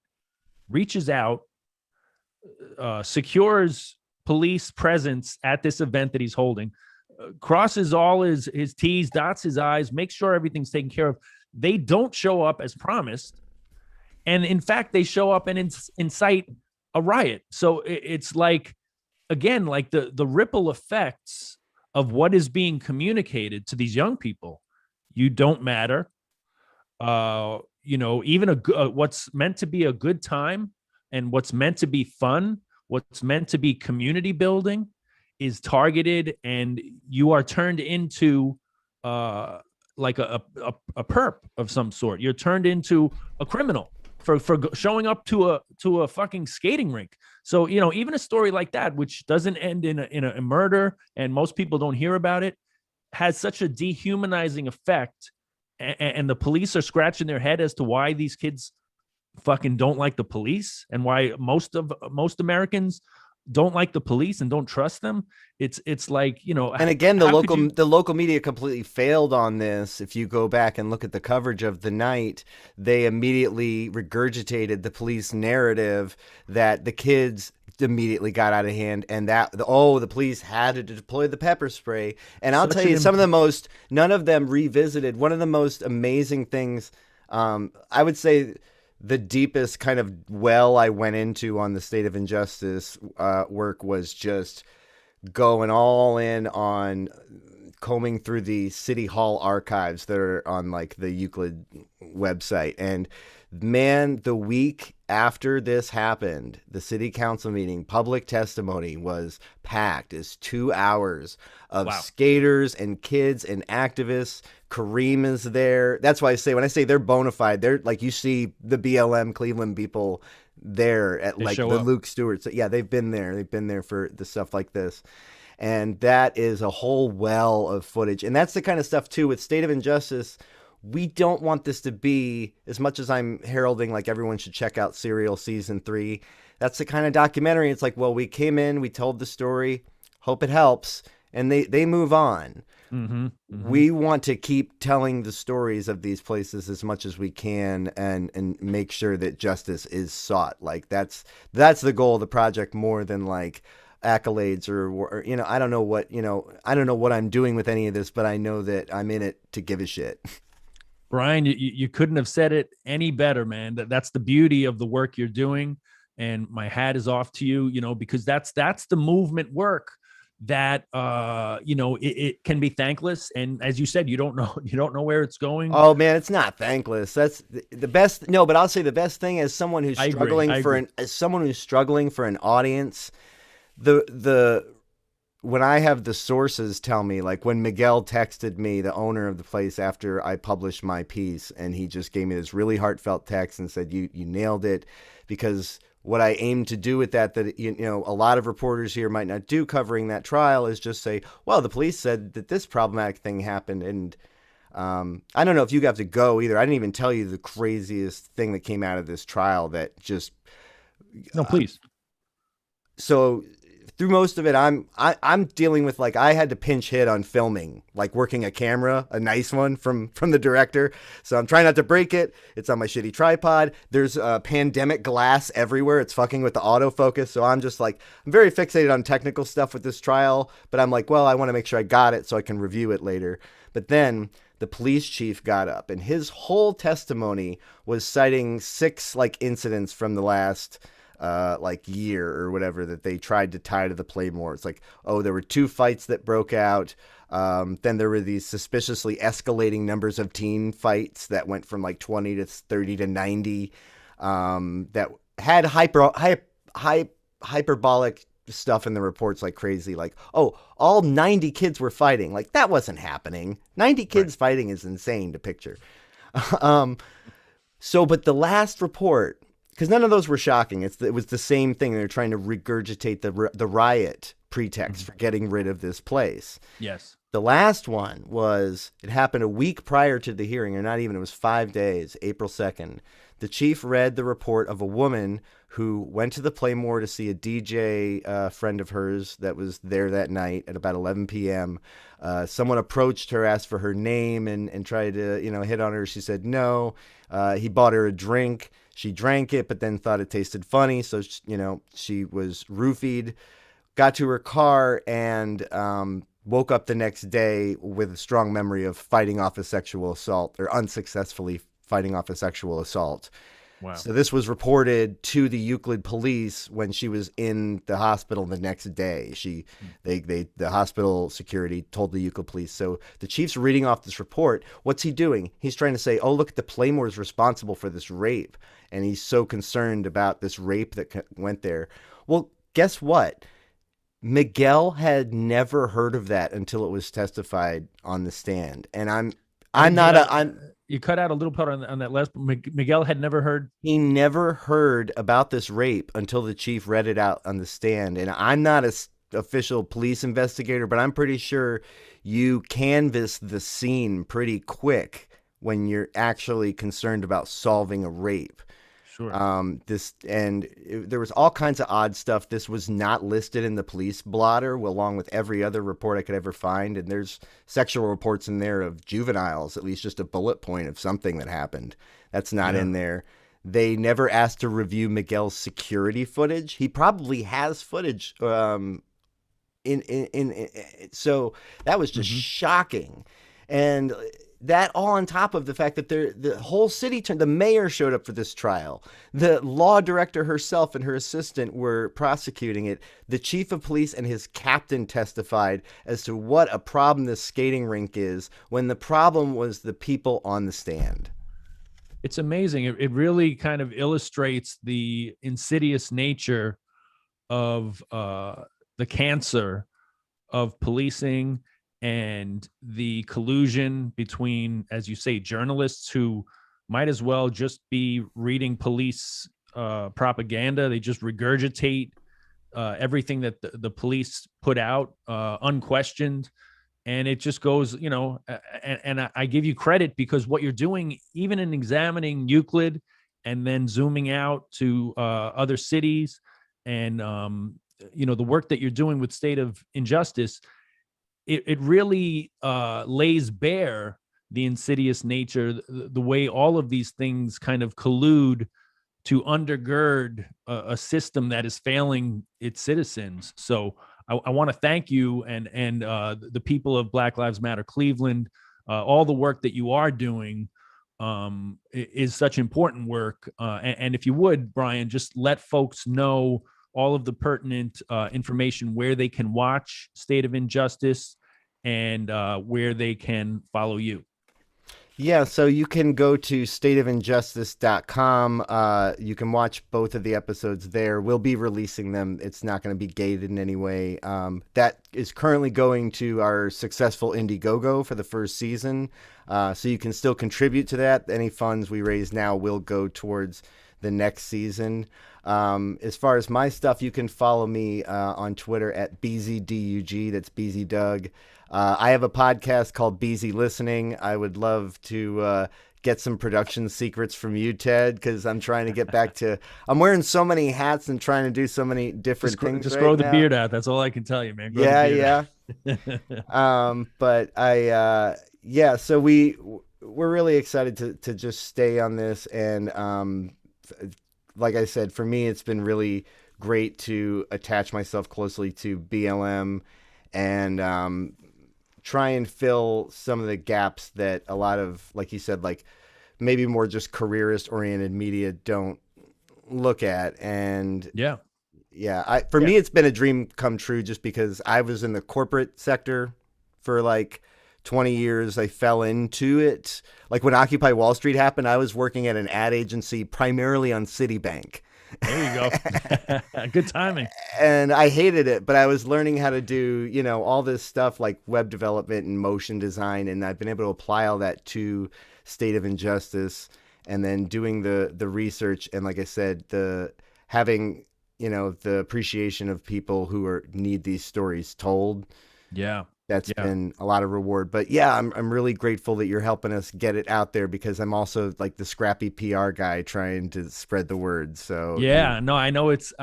reaches out, secures police presence at this event that he's holding, crosses all his T's, dots his I's, makes sure everything's taken care of. They don't show up as promised. And in fact, they show up and incite a riot. So it's like, again, like the ripple effects of what is being communicated to these young people. You don't matter. Even what's meant to be a good time and what's meant to be fun, what's meant to be community building is targeted, and you are turned into like a perp of some sort. You're turned into a criminal for showing up to a fucking skating rink. So, even a story like that, which doesn't end in a murder, and most people don't hear about it, has such a dehumanizing effect. And the police are scratching their head as to why these kids fucking don't like the police, and why most Americans don't like the police and don't trust them. It's like, and again, the local media completely failed on this. If you go back and look at the coverage of the night, they immediately regurgitated the police narrative that the kids immediately got out of hand, and that the police had to deploy the pepper spray. And I'll tell you, none of them revisited one of the most amazing things. I would say the deepest kind of well I went into on the state of injustice work was just going all in on combing through the city hall archives that are on like the Euclid website. And man, the week after this happened, the city council meeting, public testimony was packed. It's 2 hours of skaters and kids and activists. Kareem is there. That's why when I say they're bona fide, they're like, you see the BLM Cleveland people there at like the Luke Stewart's. Yeah, they've been there. They've been there for the stuff like this. And that is a whole well of footage. And that's the kind of stuff too with State of Injustice. We don't want this to be, as much as I'm heralding like everyone should check out Serial season 3. That's the kind of documentary. It's like, well, we came in, we told the story, hope it helps, and they move on. Mm-hmm, mm-hmm. We want to keep telling the stories of these places as much as we can, and make sure that justice is sought. Like that's the goal of the project, more than like accolades or I don't know what I'm doing with any of this, but I know that I'm in it to give a shit. Brian, you couldn't have said it any better, man. That's the beauty of the work you're doing, and my hat is off to you, because that's the movement work that it can be thankless, and as you said, you don't know where it's going. Oh man, it's not thankless. That's the best. No, but I'll say the best thing, as someone who's struggling for an audience, when I have the sources tell me, like when Miguel texted me, the owner of the place, after I published my piece, and he just gave me this really heartfelt text and said, you nailed it, because what I aim to do with that a lot of reporters here might not do covering that trial, is just say, well, the police said that this problematic thing happened. And I don't know if you have to go either. I didn't even tell you the craziest thing that came out of this trial that just No, please. so through most of it, I'm dealing with, like, I had to pinch hit on filming, like working a camera, a nice one from the director. So I'm trying not to break it. It's on my shitty tripod. There's pandemic glass everywhere. It's fucking with the autofocus. So I'm just like, I'm very fixated on technical stuff with this trial, but I'm like, well, I want to make sure I got it so I can review it later. But then the police chief got up and his whole testimony was citing 6 like incidents from the last like year or whatever that they tried to tie to the Playmore. It's like, oh, there were 2 fights that broke out. Then there were these suspiciously escalating numbers of teen fights that went from like 20 to 30 to 90 that had hyperbolic stuff in the reports like crazy. Like, oh, all 90 kids were fighting. Like, that wasn't happening. 90 kids fighting is insane to picture. But the last report, because none of those were shocking. It was the same thing. They're trying to regurgitate the riot pretext for getting rid of this place. Yes. The last one it happened a week prior to the hearing, or not even, it was 5 days, April 2nd. The chief read the report of a woman who went to the Playmore to see a DJ friend of hers that was there that night at about 11 p.m. Someone approached her, asked for her name, and tried to, hit on her. She said no. He bought her a drink. She drank it, but then thought it tasted funny. So, she was roofied, got to her car, and woke up the next day with a strong memory of fighting off a sexual assault, or unsuccessfully fighting off a sexual assault. Wow. So this was reported to the Euclid police when she was in the hospital the next day. The hospital security told the Euclid police. So the chief's reading off this report. What's he doing? He's trying to say, oh, look, the Playmore is responsible for this rape. And he's so concerned about this rape that went there. Well, guess what? Miguel had never heard of that until it was testified on the stand. And you cut out a little part on that last. Miguel had never heard. He never heard about this rape until the chief read it out on the stand. And I'm not an official police investigator, but I'm pretty sure you canvass the scene pretty quick when you're actually concerned about solving a rape. Sure. There was all kinds of odd stuff. This was not listed in the police blotter, along with every other report I could ever find. And there's sexual reports in there of juveniles, at least just a bullet point of something that happened. That's not in there. They never asked to review Miguel's security footage. He probably has footage. So that was just shocking. And that all on top of the fact that the whole city the mayor showed up for this trial. The law director herself and her assistant were prosecuting it. The chief of police and his captain testified as to what a problem this skating rink is, when the problem was the people on the stand. It's amazing. It really kind of illustrates the insidious nature of the cancer of policing and the collusion between, as you say, journalists who might as well just be reading police propaganda. They just regurgitate everything that the police put out unquestioned. And it just goes, and I give you credit, because what you're doing, even in examining Euclid and then zooming out to other cities and, the work that you're doing with State of Injustice, it really lays bare the insidious nature, the way all of these things kind of collude to undergird a system that is failing its citizens. So I want to thank you and the people of Black Lives Matter Cleveland. All the work that you are doing is such important work. And if you would, Brian, just let folks know all of the pertinent information, where they can watch State of Injustice and where they can follow you. Yeah, so you can go to stateofinjustice.com. You can watch both of the episodes there. We'll be releasing them. It's not going to be gated in any way. That is currently going to our successful Indiegogo for the first season. So you can still contribute to that. Any funds we raise now will go towards the next season. As far as my stuff, you can follow me on Twitter at BZDUG. That's BZ Doug. I have a podcast called BZ Listening. I would love to get some production secrets from you, Ted, because I'm trying to get back to. I'm wearing so many hats and trying to do so many different things. Just right grow the now. beard out. That's all I can tell you, man. Grow the Yeah, beard yeah. out. But so we're really excited to just stay on this, and like I said, for me, it's been really great to attach myself closely to BLM and try and fill some of the gaps that a lot of, like you said, like maybe more just careerist oriented media don't look at. And Yeah. For me, it's been a dream come true just because I was in the corporate sector for like 20 years. I fell into it. Like when Occupy Wall Street happened, I was working at an ad agency primarily on Citibank. There you go. Good timing. And I hated it, but I was learning how to do, all this stuff like web development and motion design. And I've been able to apply all that to State of Injustice, and then doing the research. And like I said, having, the appreciation of people who need these stories told. Yeah. That's been a lot of reward. But yeah, I'm really grateful that you're helping us get it out there, because I'm also like the scrappy PR guy trying to spread the word. So yeah, no, I know it's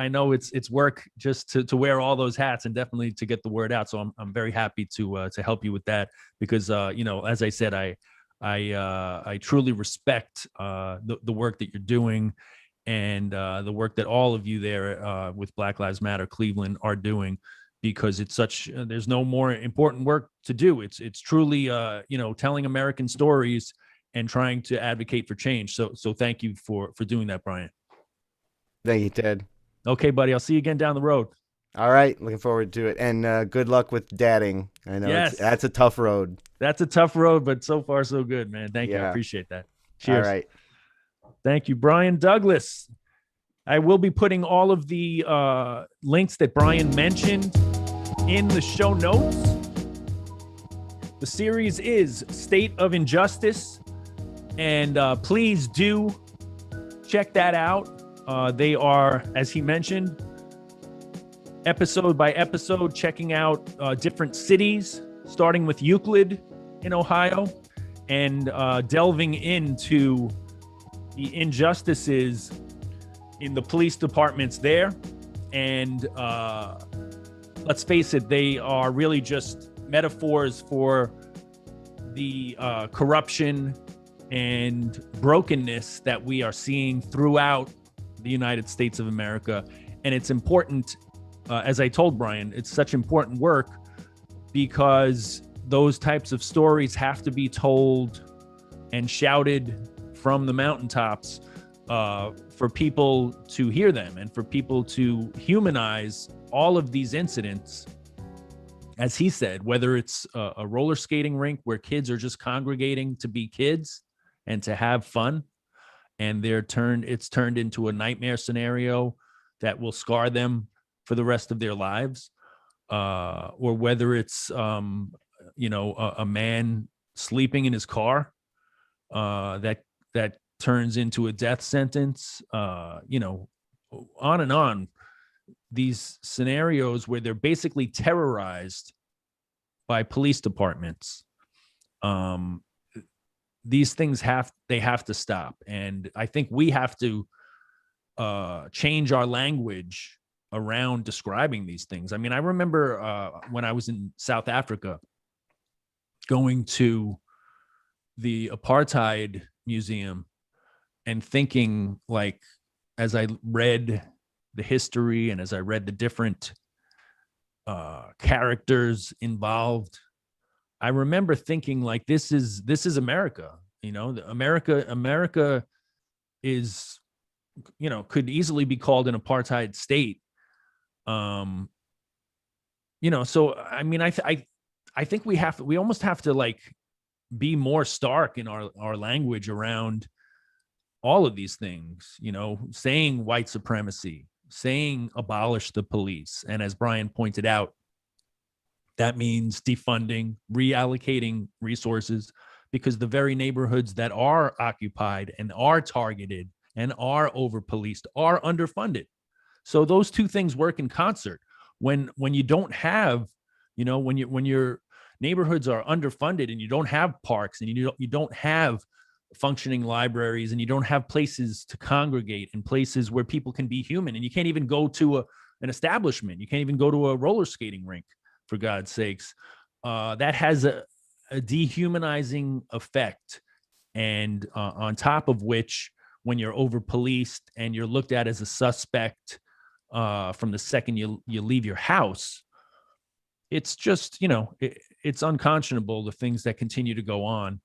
work just to wear all those hats and definitely to get the word out. So I'm very happy to help you with that, because as I said, I truly respect the work that you're doing, and the work that all of you there with Black Lives Matter Cleveland are doing, because it's there's no more important work to do. It's truly, telling American stories and trying to advocate for change. So thank you for doing that, Brian. Thank you, Ted. Okay, buddy. I'll see you again down the road. All right. Looking forward to it. And good luck with dadding. I know that's a tough road. That's a tough road, but so far so good, man. Thank you. I appreciate that. Cheers. All right. Thank you, Brian Douglas. I will be putting all of the links that Brian mentioned in the show notes. The series is State of Injustice, and please do check that out. They are, as he mentioned, episode by episode, checking out different cities, starting with Euclid in Ohio, and delving into the injustices in the police departments there. And let's face it, they are really just metaphors for the corruption and brokenness that we are seeing throughout the United States of America. And it's important, as I told Brian, it's such important work because those types of stories have to be told and shouted from the mountaintops for people to hear them, and for people to humanize all of these incidents. As he said, whether it's a roller skating rink where kids are just congregating to be kids and to have fun, and it's turned into a nightmare scenario that will scar them for the rest of their lives, or whether it's a man sleeping in his car that turns into a death sentence, on and on. These scenarios where they're basically terrorized by police departments. These things have to stop. And I think we have to change our language around describing these things. I mean, I remember when I was in South Africa, going to the apartheid museum and thinking, like, as I read the history and as I read the different characters involved, I remember thinking, like, this is America. America is, could easily be called an apartheid state. So I mean, I think we almost have to, like, be more stark in our language around all of these things, saying white supremacy, saying abolish the police. And as Brian pointed out, that means defunding, reallocating resources, because the very neighborhoods that are occupied and are targeted and are over policed, are underfunded. So those two things work in concert. When you don't have, when your neighborhoods are underfunded and you don't have parks and you don't have functioning libraries and you don't have places to congregate and places where people can be human, and you can't even go to an establishment, you can't even go to a roller skating rink, for God's sakes, that has a dehumanizing effect. And on top of which, when you're over policed and you're looked at as a suspect from the second you leave your house, it's just, it's unconscionable, the things that continue to go on.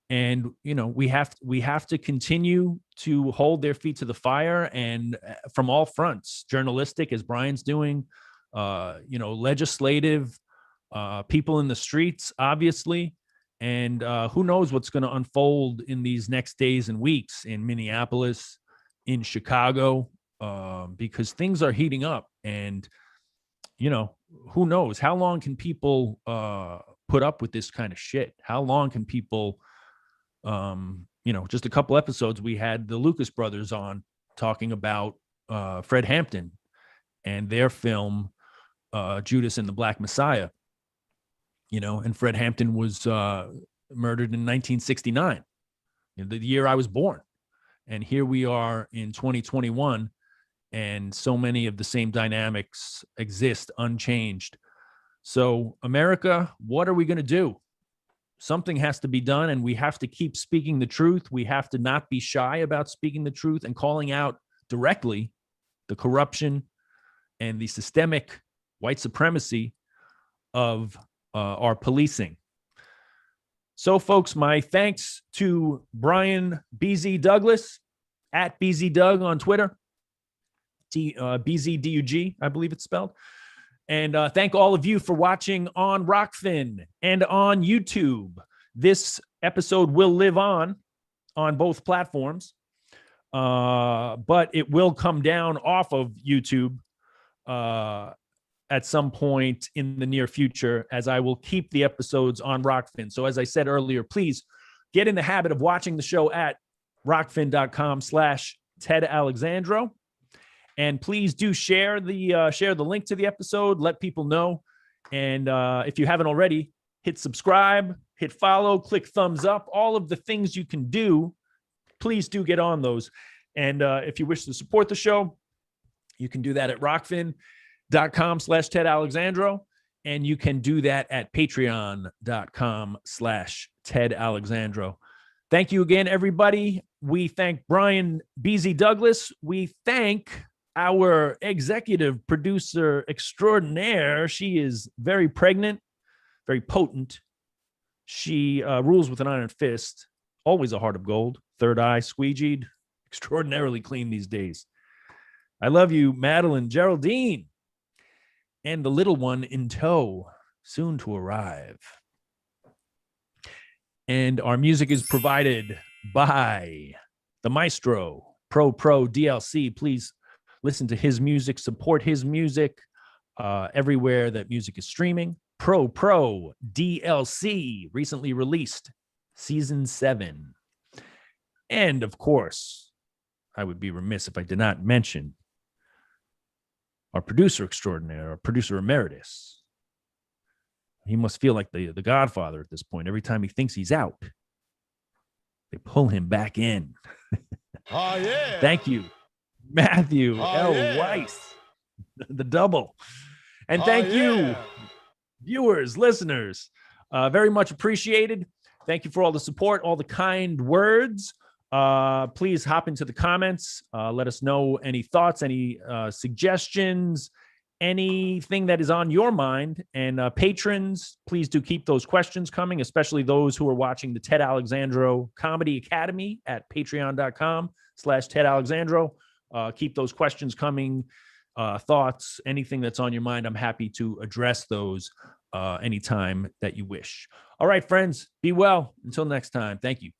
And, we have to continue to hold their feet to the fire, and from all fronts, journalistic, as Brian's doing, legislative, people in the streets, obviously. And who knows what's going to unfold in these next days and weeks in Minneapolis, in Chicago, because things are heating up. And, who knows? How long can people put up with this kind of shit? How long can people, just a couple episodes, we had the Lucas brothers on talking about Fred Hampton and their film, Judas and the Black Messiah. And Fred Hampton was murdered in 1969, the year I was born. And here we are in 2021, and so many of the same dynamics exist unchanged. So, America, what are we going to do? Something has to be done, and we have to keep speaking the truth. We have to not be shy about speaking the truth and calling out directly the corruption and the systemic white supremacy of our policing. So, folks, my thanks to Brian BZ Douglas at BZ Doug on Twitter, BZDUG, I believe it's spelled. And thank all of you for watching on Rockfin and on YouTube. This episode will live on both platforms, but it will come down off of YouTube at some point in the near future, as I will keep the episodes on Rockfin. So as I said earlier, please get in the habit of watching the show at rockfin.com/Ted Alexandro. And please do share the link to the episode. Let people know. And if you haven't already, hit subscribe, hit follow, click thumbs up, all of the things you can do. Please do get on those. And if you wish to support the show, you can do that at rockfin.com/Ted Alexandro. And you can do that at patreon.com/Ted Alexandro. Thank you again, everybody. We thank Brian BZ Douglas. We thank our executive producer extraordinaire. She is very pregnant, very potent. She rules with an iron fist, always a heart of gold, third eye squeegeed, extraordinarily clean these days. I love you, Madeline, Geraldine, and the little one in tow, soon to arrive. And our music is provided by the Maestro, Pro DLC. Please listen to his music, support his music everywhere that music is streaming. Pro DLC, recently released, season 7. And of course, I would be remiss if I did not mention our producer extraordinaire, our producer emeritus. He must feel like the Godfather at this point. Every time he thinks he's out, they pull him back in. Oh, yeah. Thank you, Matthew L. Yeah. Weiss, the double. And thank you, viewers, listeners. Very much appreciated. Thank you for all the support, all the kind words. Please hop into the comments. Let us know any thoughts, any suggestions, anything that is on your mind. And patrons, please do keep those questions coming, especially those who are watching the Ted Alexandro Comedy Academy at patreon.com/Ted Alexandro. Keep those questions coming, thoughts, anything that's on your mind. I'm happy to address those anytime that you wish. All right, friends, be well. Until next time. Thank you.